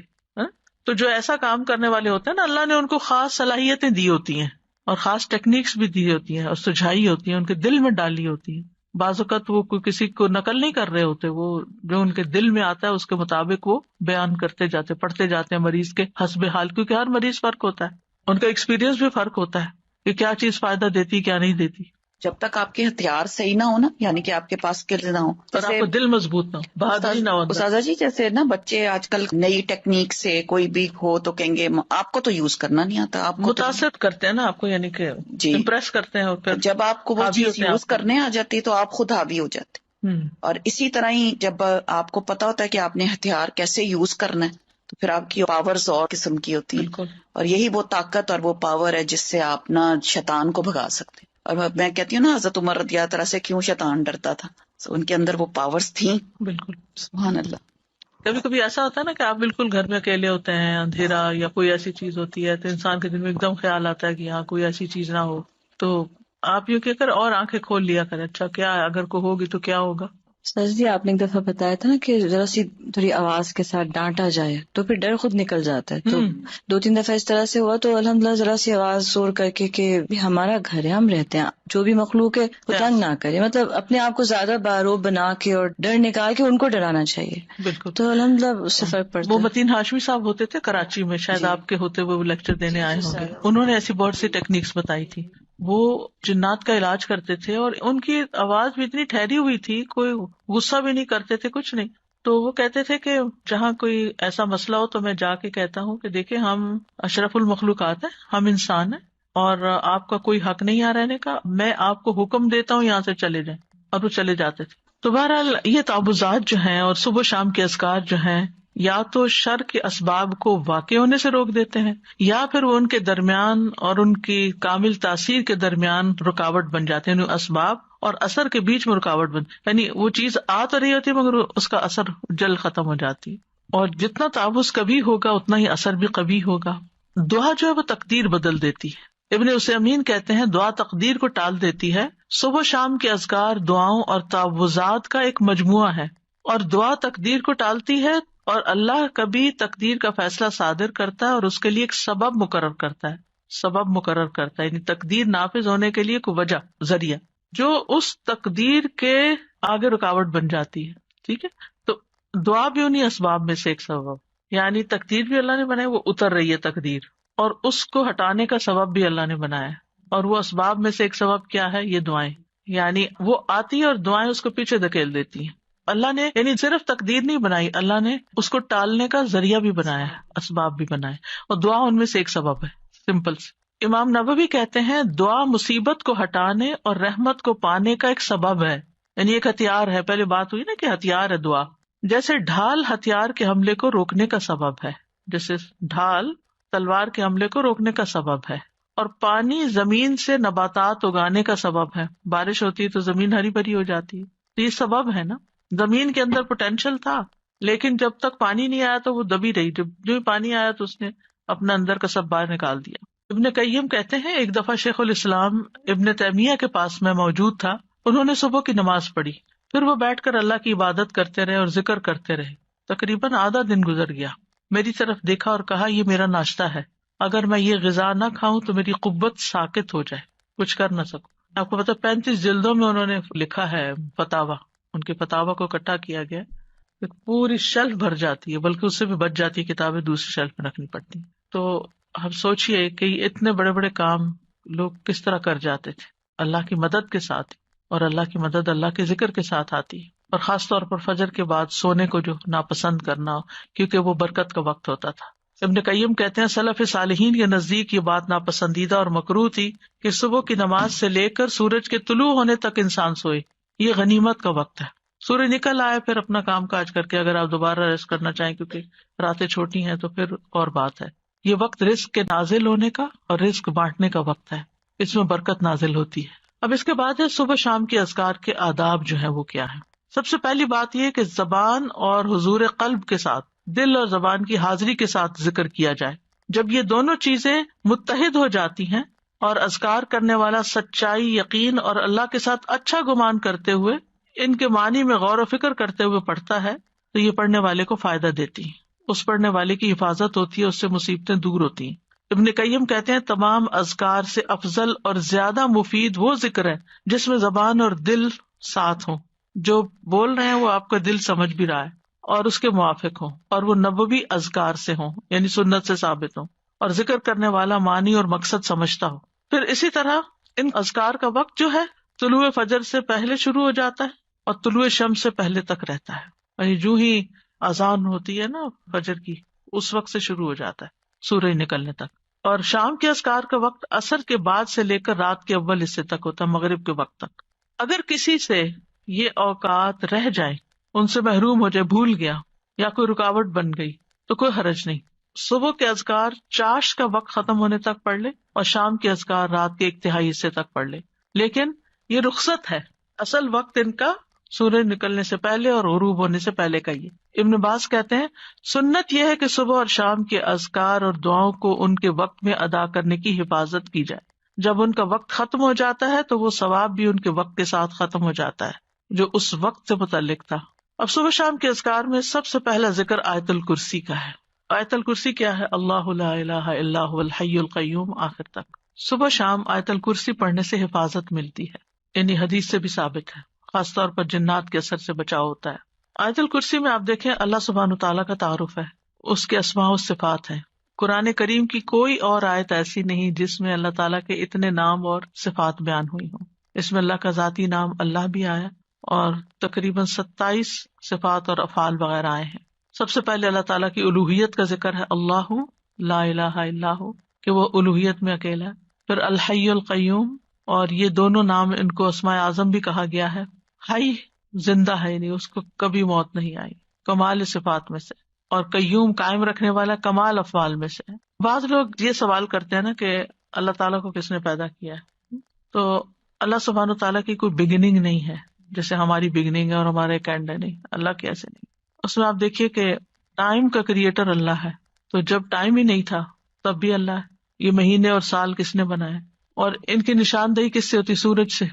تو جو ایسا کام کرنے والے ہوتے ہیں نا، اللہ نے ان کو خاص صلاحیتیں دی ہوتی ہیں اور خاص ٹیکنیکس بھی دی ہوتی ہیں اور سجھائی ہوتی ہیں، ان کے دل میں ڈالی ہوتی ہیں. بعض اوقات وہ کوئی کسی کو نقل نہیں کر رہے ہوتے، وہ جو ان کے دل میں آتا ہے اس کے مطابق وہ بیان کرتے جاتے، پڑھتے جاتے ہیں مریض کے حسب حال، کیونکہ ہر مریض فرق ہوتا ہے، ان کا ایکسپیرینس بھی فرق ہوتا ہے کہ کیا چیز فائدہ دیتی کیا نہیں دیتی. جب تک آپ کے ہتھیار صحیح نہ ہو نا، یعنی کہ آپ کے پاس اسکلز نہ ہو، اور آپ کو دل مضبوط نہ ہو، بہادری نہ ہو. استاذہ جی جیسے نا بچے آج کل نئی ٹیکنیک سے کوئی بھی ہو تو کہیں گے آپ کو تو یوز کرنا نہیں آتا، آپ کو متاثر کرتے ہیں نا آپ کو، یعنی کہ جی امپریس کرتے ہیں، اور پھر جب آپ کو وہ چیز یوز کرنے آ جاتی ہے تو آپ خود حاوی ہو جاتے. اور اسی طرح ہی جب آپ کو پتا ہوتا ہے کہ آپ نے ہتھیار کیسے یوز کرنا ہے تو پھر آپ کی پاورز اور قسم کی ہوتی ہیں. بالکل. اور یہی وہ طاقت اور وہ پاور ہے جس سے آپ نا شیطان کو بھگا سکتے. اور میں کہتی ہوں نا حضرت عمر رضی اللہ عنہ سے کیوں شیطان ڈرتا تھا، ان کے اندر وہ پاورز تھیں. بالکل سبحان اللہ. کبھی کبھی ایسا ہوتا ہے نا کہ آپ بالکل گھر میں اکیلے ہوتے ہیں، اندھیرا یا کوئی ایسی چیز ہوتی ہے تو انسان کے دل میں ایک دم خیال آتا ہے کہ یہاں کوئی ایسی چیز نہ ہو، تو آپ یوں کہہ کر اور آنکھیں کھول لیا کریں، اچھا کیا ہے، اگر کوئی ہوگی تو کیا ہوگا. سر جی آپ نے ایک دفعہ بتایا تھا نا کہ ذرا سی تھوڑی آواز کے ساتھ ڈانٹا جائے تو پھر ڈر خود نکل جاتا ہے. تو 2-3 دفعہ اس طرح سے ہوا تو الحمدللہ ذرا سی آواز زور کر کے کہ ہمارا گھر ہے، ہم رہتے ہیں، جو بھی مخلوق ہے وہ تنگ نہ کرے، مطلب اپنے آپ کو زیادہ باروب بنا کے اور ڈر نکال کے ان کو ڈرانا چاہیے. بالکل. تو الحمدللہ اس سے فرق پڑتا وہ ہے. متین ہاشمی صاحب ہوتے تھے کراچی میں، شاید آپ کے ہوتے ہوئے وہ لیکچر دینے آئے ہوں گے. انہوں نے ایسی بہت سی ٹیکنیکس بتائی تھی. وہ جنات کا علاج کرتے تھے اور ان کی آواز بھی اتنی ٹھہری ہوئی تھی، کوئی غصہ بھی نہیں کرتے تھے، کچھ نہیں. تو وہ کہتے تھے کہ جہاں کوئی ایسا مسئلہ ہو تو میں جا کے کہتا ہوں کہ دیکھیں ہم اشرف المخلوقات ہیں، ہم انسان ہیں اور آپ کا کوئی حق نہیں یہاں رہنے کا، میں آپ کو حکم دیتا ہوں یہاں سے چلے جائیں، اور وہ چلے جاتے تھے. تو بہرحال یہ تعوذات جو ہیں اور صبح شام کے اذکار جو ہیں یا تو شر کے اسباب کو واقع ہونے سے روک دیتے ہیں یا پھر وہ ان کے درمیان اور ان کی کامل تاثیر کے درمیان رکاوٹ بن جاتے ہیں. یعنی اسباب اور اثر کے بیچ میں رکاوٹ یعنی وہ چیز آ تو رہی ہوتی مگر اس کا اثر جلد ختم ہو جاتی. اور جتنا تعوذ کبھی ہوگا اتنا ہی اثر بھی کبھی ہوگا. دعا جو ہے وہ تقدیر بدل دیتی ہے. ابن عثیمین کہتے ہیں دعا تقدیر کو ٹال دیتی ہے. صبح شام کے اذکار دعاؤں اور تعوذات کا ایک مجموعہ ہے اور دعا تقدیر کو ٹالتی ہے، اور اللہ کبھی تقدیر کا فیصلہ صادر کرتا ہے اور اس کے لیے ایک سبب مقرر کرتا ہے، سبب مقرر کرتا ہے، یعنی تقدیر نافذ ہونے کے لیے کوئی وجہ، ذریعہ، جو اس تقدیر کے آگے رکاوٹ بن جاتی ہے. ٹھیک ہے، تو دعا بھی انہیں اسباب میں سے ایک سبب، یعنی تقدیر بھی اللہ نے بنائی، وہ اتر رہی ہے تقدیر، اور اس کو ہٹانے کا سبب بھی اللہ نے بنایا ہے. اور وہ اسباب میں سے ایک سبب کیا ہے؟ یہ دعائیں، یعنی وہ آتی ہے اور دعائیں اس کو پیچھے دھکیل دیتی ہیں. اللہ نے یعنی صرف تقدیر نہیں بنائی، اللہ نے اس کو ٹالنے کا ذریعہ بھی بنایا ہے، اسباب بھی بنائے، اور دعا ان میں سے ایک سبب ہے. سمپل سے امام نووی کہتے ہیں دعا مصیبت کو ہٹانے اور رحمت کو پانے کا ایک سبب ہے، یعنی ایک ہتھیار ہے. پہلے بات ہوئی نا کہ ہتھیار ہے دعا، جیسے ڈھال ہتھیار کے حملے کو روکنے کا سبب ہے، جیسے ڈھال تلوار کے حملے کو روکنے کا سبب ہے، اور پانی زمین سے نباتات اگانے کا سبب ہے. بارش ہوتی ہے تو زمین ہری بھری ہو جاتی ہے، تو یہ سبب ہے نا. زمین کے اندر پوٹینشیل تھا، لیکن جب تک پانی نہیں آیا تو وہ دبی رہی، جب جو پانی آیا تو اس نے اپنا اندر کا سب باہر نکال دیا. ابن قیم کہتے ہیں ایک دفعہ شیخ الاسلام ابن تیمیہ کے پاس میں موجود تھا، انہوں نے صبح کی نماز پڑھی، پھر وہ بیٹھ کر اللہ کی عبادت کرتے رہے اور ذکر کرتے رہے. تقریباً آدھا دن گزر گیا. میری طرف دیکھا اور کہا یہ میرا ناشتہ ہے، اگر میں یہ غذا نہ کھاؤں تو میری قوت ساکت ہو جائے، کچھ کر نہ سکوں. آپ کو پتا 35 جلدوں میں انہوں نے لکھا ہے فتاوا، ان کے فتاوا کو اکٹھا کیا گیا، پوری شیلف بھر جاتی ہے، بلکہ اس سے بھی بچ جاتی ہے، کتابیں دوسری شیلف میں رکھنی پڑتی. تو ہم سوچئے کہ اتنے بڑے بڑے کام لوگ کس طرح کر جاتے تھے اللہ کی مدد کے ساتھ، اور اللہ کی مدد اللہ کے ذکر کے ساتھ آتی ہے. اور خاص طور پر فجر کے بعد سونے کو جو ناپسند کرنا، کیونکہ وہ برکت کا وقت ہوتا تھا. ابن قیم کہتے ہیں سلف صالحین کے نزدیک یہ بات ناپسندیدہ اور مکروہ تھی کہ صبح کی نماز سے لے کر سورج کے طلوع ہونے تک انسان سوئے. یہ غنیمت کا وقت ہے. سورج نکل آئے پھر اپنا کام کاج کر کے اگر آپ دوبارہ ریسٹ کرنا چاہیں، کیونکہ راتیں چھوٹی ہیں، تو پھر اور بات ہے. یہ وقت رزق کے نازل ہونے کا اور رزق بانٹنے کا وقت ہے، اس میں برکت نازل ہوتی ہے. اب اس کے بعد ہے صبح شام کے اذکار کے آداب جو ہے وہ کیا ہے. سب سے پہلی بات یہ کہ زبان اور حضور قلب کے ساتھ، دل اور زبان کی حاضری کے ساتھ ذکر کیا جائے. جب یہ دونوں چیزیں متحد ہو جاتی ہیں اور اذکار کرنے والا سچائی، یقین اور اللہ کے ساتھ اچھا گمان کرتے ہوئے ان کے معنی میں غور و فکر کرتے ہوئے پڑھتا ہے، تو یہ پڑھنے والے کو فائدہ دیتی ہیں، اس پڑھنے والے کی حفاظت ہوتی ہے، اس سے مصیبتیں دور ہوتی ہیں. ابن قیم کہتے ہیں تمام اذکار سے افضل اور زیادہ مفید وہ ذکر ہے جس میں زبان اور دل ساتھ ہوں، جو بول رہے ہیں وہ آپ کا دل سمجھ بھی رہا ہے اور اس کے موافق ہوں، اور وہ نبوی اذکار سے ہوں، یعنی سنت سے ثابت ہوں، اور ذکر کرنے والا معنی اور مقصد سمجھتا ہو. پھر اسی طرح ان اذکار کا وقت جو ہے طلوع فجر سے پہلے شروع ہو جاتا ہے اور طلوع شمس سے پہلے تک رہتا ہے، یعنی جو ہی اذان ہوتی ہے نا فجر کی، اس وقت سے شروع ہو جاتا ہے سورج نکلنے تک. اور شام کے اذکار کا وقت عصر کے بعد سے لے کر رات کے اول حصے تک ہوتا ہے، مغرب کے وقت تک. اگر کسی سے یہ اوقات رہ جائیں، ان سے محروم ہو جائے، بھول گیا یا کوئی رکاوٹ بن گئی، تو کوئی حرج نہیں. صبح کے اذکار چاش کا وقت ختم ہونے تک پڑھ لے اور شام کے اذکار رات کے 1/3 حصے تک پڑھ لے، لیکن یہ رخصت ہے، اصل وقت ان کا سورج نکلنے سے پہلے اور غروب ہونے سے پہلے کا. یہ ابن باز کہتے ہیں سنت یہ ہے کہ صبح اور شام کے اذکار اور دعاؤں کو ان کے وقت میں ادا کرنے کی حفاظت کی جائے. جب ان کا وقت ختم ہو جاتا ہے تو وہ ثواب بھی ان کے وقت کے ساتھ ختم ہو جاتا ہے جو اس وقت سے متعلق تھا. اب صبح شام کے اذکار میں سب سے پہلا ذکر آیت الکرسی کا ہے. آیت الکرسی کیا ہے؟ اللہ لا الہ الا هو الحی القیوم آخر تک. صبح شام آیت الکرسی پڑھنے سے حفاظت ملتی ہے، یعنی حدیث سے بھی ثابت ہے، خاص طور پر جنات کے اثر سے بچاؤ ہوتا ہے. آیت الکرسی میں آپ دیکھیں اللہ سبحانہ تعالیٰ کا تعارف ہے، اس کے اسماء و صفات ہیں. قرآن کریم کی کوئی اور آیت ایسی نہیں جس میں اللہ تعالیٰ کے اتنے نام اور صفات بیان ہوئی ہوں. اس میں اللہ کا ذاتی نام اللہ بھی آیا اور تقریباً 27 صفات اور افعال وغیرہ آئے ہیں. سب سے پہلے اللہ تعالیٰ کی الوہیت کا ذکر ہے، اللہ لا الہ الا ہو، کہ وہ الوہیت میں اکیلا ہے. پھر الحی القیوم، اور یہ دونوں نام ان کو اسماء اعظم بھی کہا گیا ہے. حی زندہ ہے، یعنی اس کو کبھی موت نہیں آئی، کمال صفات میں سے. اور قیوم قائم رکھنے والا، کمال افعال میں سے. بعض لوگ یہ سوال کرتے ہیں نا کہ اللہ تعالیٰ کو کس نے پیدا کیا ہے، تو اللہ سبحانہ تعالیٰ کی کوئی بگننگ نہیں ہے جیسے ہماری بگننگ ہے اور ہمارے اینڈ ہے. نہیں، اللہ کی ایسے نہیں. اس میں آپ دیکھیے کہ ٹائم کا کریٹر اللہ ہے، تو جب ٹائم ہی نہیں تھا تب بھی اللہ ہے. یہ مہینے اور سال کس نے بنائے، اور ان کی نشاندہی کس سے ہوتی؟ سورج سے.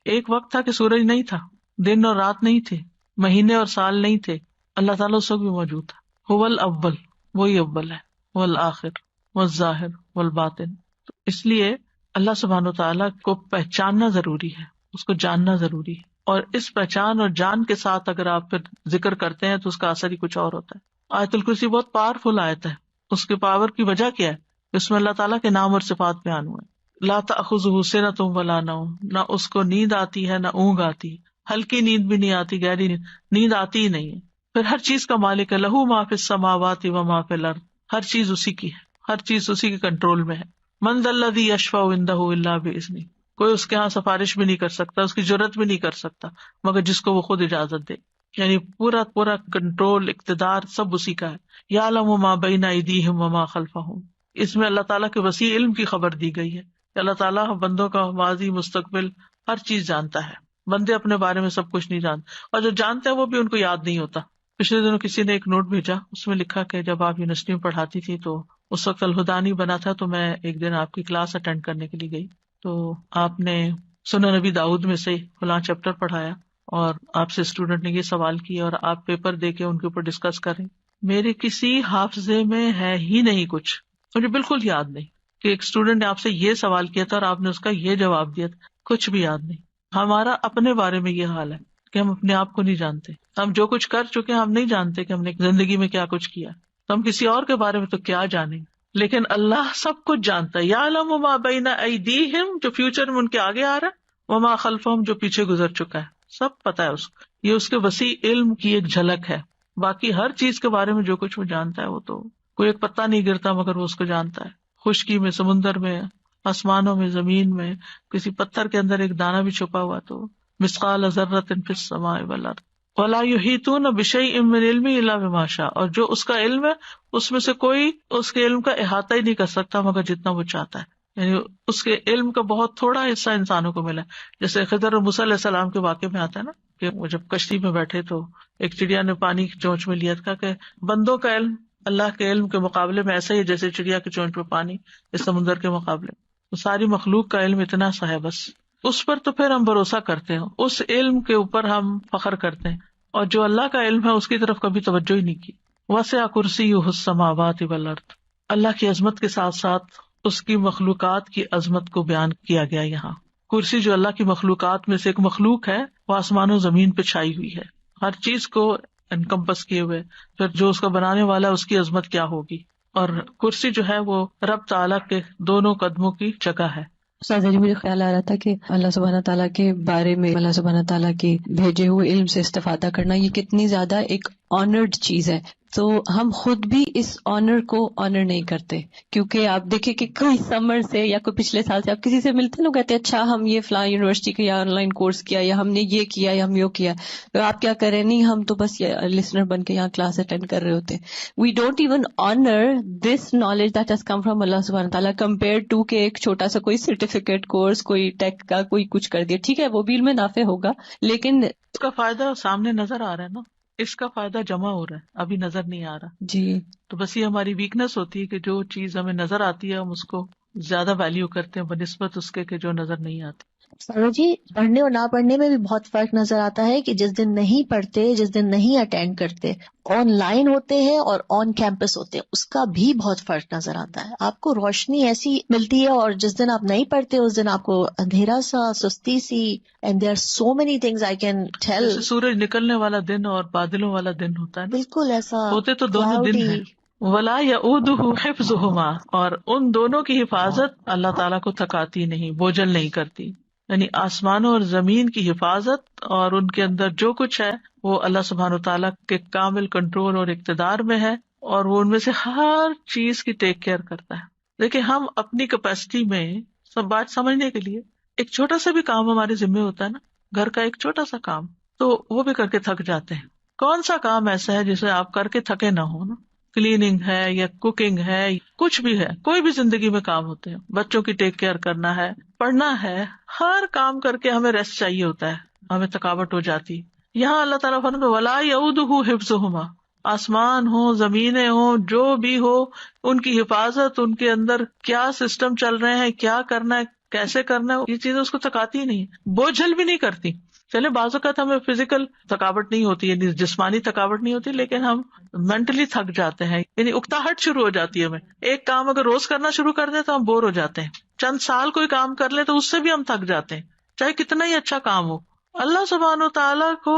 ایک وقت تھا کہ سورج نہیں تھا، دن اور رات نہیں تھے، مہینے اور سال نہیں تھے، اللہ تعالیٰ اس وقت بھی موجود تھا. هو الاول، وہی اول ہے، والآخر والظاہر والباطن. تو اس لیے اللہ سبحانہ وتعالیٰ کو پہچاننا ضروری ہے، اس کو جاننا ضروری ہے. اور اس پہچان اور جان کے ساتھ اگر آپ پھر ذکر کرتے ہیں تو اس کا اثر ہی کچھ اور ہوتا ہے. آیت الکرسی بہت پاورفل آیت ہے. اس کے پاور کی وجہ کیا ہے؟ اس میں اللہ تعالیٰ کے نام اور صفات بیان ہوئے. لا تأخذہ سنۃ ولا نوم، نہ اس کو نیند آتی ہے نہ اونگ آتی، ہلکی نیند بھی نہیں آتی، گہری نیند آتی ہی نہیں ہے. پھر ہر چیز کا مالک ہے، لہو ما فی السماوات و ما فی الارض، ہر چیز اسی کی ہے، ہر چیز اسی کے کنٹرول میں ہے. من ذا الذی یشفع عندہ الا باذنہ، کوئی اس کے ہاں سفارش بھی نہیں کر سکتا، اس کی جرات بھی نہیں کر سکتا مگر جس کو وہ خود اجازت دے. یعنی پورا کنٹرول، اقتدار سب اسی کا ہے. یعلم ما بین ایدیہم وما خلفہم، اس میں اللہ تعالیٰ کے وسیع علم کی خبر دی گئی ہے کہ اللہ تعالیٰ بندوں کا ماضی مستقبل ہر چیز جانتا ہے. بندے اپنے بارے میں سب کچھ نہیں جانتے، اور جو جانتے ہیں وہ بھی ان کو یاد نہیں ہوتا. پچھلے دنوں کسی نے ایک نوٹ بھیجا، اس میں لکھا کہ جب آپ یونیورسٹی میں پڑھاتی تھی تو اس وقت الہدیٰ نہیں بنا تھا، تو میں ایک دن آپ کی کلاس اٹینڈ کرنے کے لیے گئی، تو آپ نے سنن نبی داؤد میں سے فلاں چیپٹر پڑھایا اور آپ سے اسٹوڈنٹ نے یہ سوال کیا اور آپ پیپر دے کے ان کے اوپر ڈسکس کریں. میرے کسی حافظے میں ہے ہی نہیں کچھ، مجھے بالکل یاد نہیں کہ ایک اسٹوڈنٹ نے آپ سے یہ سوال کیا تھا اور آپ نے اس کا یہ جواب دیا تھا، کچھ بھی یاد نہیں. ہمارا اپنے بارے میں یہ حال ہے کہ ہم اپنے آپ کو نہیں جانتے. ہم جو کچھ کر چکے ہم نہیں جانتے کہ ہم نے زندگی میں کیا کچھ کیا، تو ہم کسی اور کے بارے میں تو کیا جانیں. لیکن اللہ سب کچھ جانتا ہے. یعلم ما بین ایدیہم، جو فیوچر میں ان کے آگے آ رہا ہے، وما خلفہم، جو پیچھے گزر چکا ہے، سب پتا ہے اس کو. یہ اس کے وسیع علم کی ایک جھلک ہے. باقی ہر چیز کے بارے میں جو کچھ وہ جانتا ہے، وہ تو کوئی ایک پتا نہیں گرتا مگر وہ اس کو جانتا ہے. خشکی میں، سمندر میں، آسمانوں میں، زمین میں، کسی پتھر کے اندر ایک دانہ بھی چھپا ہوا تو مثقال ذرۃ فی السماء والارض ولا یحیطون بشیء من علمہ الا بما شاء، اور جو اس کا علم ہے اس میں سے کوئی اس کے علم کا احاطہ ہی نہیں کر سکتا مگر جتنا وہ چاہتا ہے. یعنی اس کے علم کا بہت تھوڑا حصہ انسانوں کو ملا. جیسے خضر اور موسیٰ علیہ السلام کے واقعے میں آتا ہے نا کہ وہ جب کشتی میں بیٹھے تو ایک چڑیا نے پانی کی چونچ میں لیا تھا کہ بندوں کا علم اللہ کے علم کے مقابلے میں ایسا ہی ہے جیسے چڑیا کی چونچ میں پانی اس سمندر کے مقابلے. تو ساری مخلوق کا علم اتنا سا ہے، بس اس پر تو پھر ہم بھروسہ کرتے ہیں، اس علم کے اوپر ہم فخر کرتے ہیں، اور جو اللہ کا علم ہے اس کی طرف کبھی توجہ ہی نہیں کی. وسع کرسیہ السماوات والارض، اللہ کی عظمت کے ساتھ ساتھ اس کی مخلوقات کی عظمت کو بیان کیا گیا. یہاں کرسی جو اللہ کی مخلوقات میں سے ایک مخلوق ہے، وہ آسمان و زمین پہ چھائی ہوئی ہے، ہر چیز کو انکمپس کیے ہوئے. پھر جو اس کا بنانے والا ہے اس کی عظمت کیا ہوگی. اور کرسی جو ہے وہ رب تعالیٰ کے دونوں قدموں کی جگہ ہے. استاذہ جی، مجھے خیال آ رہا تھا کہ اللہ سبحانہ تعالیٰ کے بارے میں اللہ سبحانہ تعالیٰ کے بھیجے ہوئے علم سے استفادہ کرنا یہ کتنی زیادہ ایک آنرڈ چیز ہے. تو ہم خود بھی اس آنر کو آنر نہیں کرتے، کیونکہ آپ دیکھیں کہ کوئی سمر سے یا کوئی پچھلے سال سے آپ کسی سے ملتے ہیں، لوگ کہتے ہیں اچھا ہم یہ فلاں یونیورسٹی کا یا آن لائن کورس کیا یا ہم نے یہ کیا یا ہم یہ کیا. تو آپ کیا کریں؟ نہیں، ہم تو بس لسنر بن کے یہاں کلاس اٹینڈ کر رہے ہوتے. We don't even honour this knowledge that has come from اللہ سبحانہ تعالیٰ کمپیئر ٹو کہ ایک چھوٹا سا کوئی سرٹیفکیٹ کورس، کوئی ٹیک کا کوئی کچھ کر دیا. ٹھیک ہے، وہ بھی علم نافع ہوگا، لیکن اس کا فائدہ سامنے نظر آ رہا ہے نا، اس کا فائدہ جمع ہو رہا ہے، ابھی نظر نہیں آ رہا. جی، تو بس یہ ہماری ویکنیس ہوتی ہے کہ جو چیز ہمیں نظر آتی ہے ہم اس کو زیادہ ویلیو کرتے ہیں بنسبت اس کے کہ جو نظر نہیں آتی. سارا جی، پڑھنے اور نہ پڑھنے میں بھی بہت فرق نظر آتا ہے کہ جس دن نہیں پڑھتے، جس دن نہیں اٹینڈ کرتے، آن لائن ہوتے ہیں اور آن کیمپس ہوتے ہیں، اس کا بھی بہت فرق نظر آتا ہے. آپ کو روشنی ایسی ملتی ہے، اور جس دن آپ نہیں پڑھتے اس دن آپ کو اندھیرا سا، سستی سی. And there are so many things I can tell. جیسے سورج نکلنے والا دن اور بادلوں والا دن ہوتا ہے نا، بالکل ایسا ہوتے تو دونوں دن ہیں. ولا یؤودہ حفظہما، اور ان دونوں کی حفاظت اللہ تعالیٰ کو تھکاتی نہیں، بوجھل نہیں کرتی. یعنی آسمانوں اور زمین کی حفاظت اور ان کے اندر جو کچھ ہے وہ اللہ سبحانہ تعالیٰ کے کامل کنٹرول اور اقتدار میں ہے، اور وہ ان میں سے ہر چیز کی ٹیک کیئر کرتا ہے. دیکھیں ہم اپنی کیپیسٹی میں سب بات سمجھنے کے لیے ایک چھوٹا سا بھی کام ہمارے ذمہ ہوتا ہے نا، گھر کا ایک چھوٹا سا کام، تو وہ بھی کر کے تھک جاتے ہیں. کون سا کام ایسا ہے جسے آپ کر کے تھکے نہ ہو نا؟ کلیننگ ہے یا کوکنگ ہے، کچھ بھی ہے، کوئی بھی زندگی میں کام ہوتے ہیں. بچوں کی ٹیک کیئر کرنا ہے، پڑھنا ہے، ہر کام کر کے ہمیں ریسٹ چاہیے ہوتا ہے، ہمیں تھکاوٹ ہو جاتی. یہاں اللہ تعالیٰ فرماتا ہے ولا یؤودہ حفظہما، آسمان ہو، زمینیں ہو، جو بھی ہو، ان کی حفاظت، ان کے اندر کیا سسٹم چل رہے ہیں، کیا کرنا ہے، کیسے کرنا ہے، یہ چیزیں اس کو تھکاتی ہی نہیں، بوجھل بھی نہیں کرتی. چلے بعض اوقات ہمیں فزیکل تھکاوٹ نہیں ہوتی، یعنی جسمانی تھکاوٹ نہیں ہوتی، لیکن ہم مینٹلی تھک جاتے ہیں، یعنی اکتاہٹ شروع ہو جاتی ہے ہمیں. ایک کام اگر روز کرنا شروع کر دیں تو ہم بور ہو جاتے ہیں، چند سال کوئی کام کر لیں تو اس سے بھی ہم تھک جاتے ہیں، چاہے کتنا ہی اچھا کام ہو. اللہ سبحانہ و تعالیٰ کو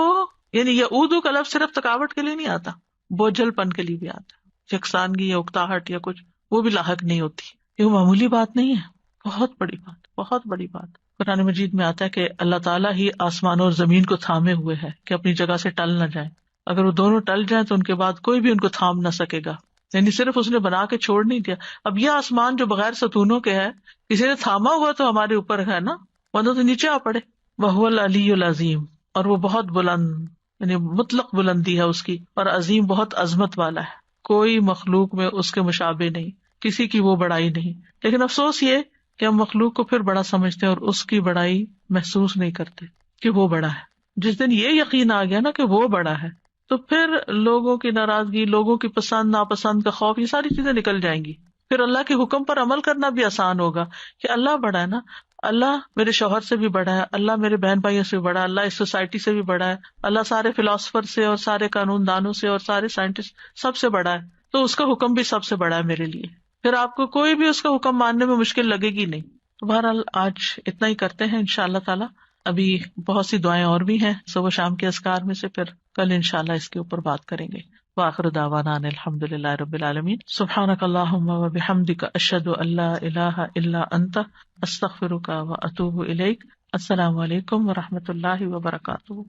یعنی یعودو کا لفظ صرف تھکاوٹ کے لیے نہیں آتا، بوجھل پن کے لیے بھی آتا ہے. یکسانگی یا اکتاہٹ یا کچھ وہ بھی لاحق نہیں ہوتی. یہ معمولی بات نہیں ہے، بہت بڑی بات، بہت بڑی بات. قرآن مجید میں آتا ہے کہ اللہ تعالیٰ ہی آسمان اور زمین کو تھامے ہوئے ہے کہ اپنی جگہ سے ٹل نہ جائیں. اگر وہ دونوں ٹل جائیں تو ان کے بعد کوئی بھی ان کو تھام نہ سکے گا. یعنی صرف اس نے بنا کے چھوڑ نہیں دیا. اب یہ آسمان جو بغیر ستونوں کے ہے، کسی نے تھاما ہوا تو ہمارے اوپر ہے نا، ورنہ تو نیچے آ پڑے. وَهُوَ الْعَلِيُّ الْعَظِيمُ، اور وہ بہت بلند، یعنی مطلق بلندی ہے اس کی، اور عظیم بہت عظمت والا ہے. کوئی مخلوق میں اس کے مشابہ نہیں، کسی کی وہ بڑائی نہیں. لیکن افسوس یہ کہ ہم مخلوق کو پھر بڑا سمجھتے ہیں اور اس کی بڑائی محسوس نہیں کرتے کہ وہ بڑا ہے. جس دن یہ یقین آ گیا نا کہ وہ بڑا ہے، تو پھر لوگوں کی ناراضگی، لوگوں کی پسند ناپسند کا خوف، یہ ساری چیزیں نکل جائیں گی. پھر اللہ کے حکم پر عمل کرنا بھی آسان ہوگا کہ اللہ بڑا ہے نا، اللہ میرے شوہر سے بھی بڑا ہے، اللہ میرے بہن بھائیوں سے بھی بڑا ہے، اللہ اس سوسائٹی سے بھی بڑا ہے، اللہ سارے فلاسفر سے اور سارے قانون دانوں سے اور سارے سائنٹسٹ سب سے بڑا ہے، تو اس کا حکم بھی سب سے بڑا ہے میرے لیے. پھر آپ کو کوئی بھی اس کا حکم ماننے میں مشکل لگے گی نہیں. تو بہرحال آج اتنا ہی کرتے ہیں انشاءاللہ تعالی. ابھی بہت سی دعائیں اور بھی ہیں صبح شام کے اذکار میں سے، پھر کل انشاءاللہ اس کے اوپر بات کریں گے. وآخر دعوانا ان الحمدللہ رب العالمین. سبحانک اللہم وبحمدک، اشہد ان لا الہ الا انت، استغفرک واتوب الیک. السلام علیکم ورحمۃ اللہ وبرکاتہ.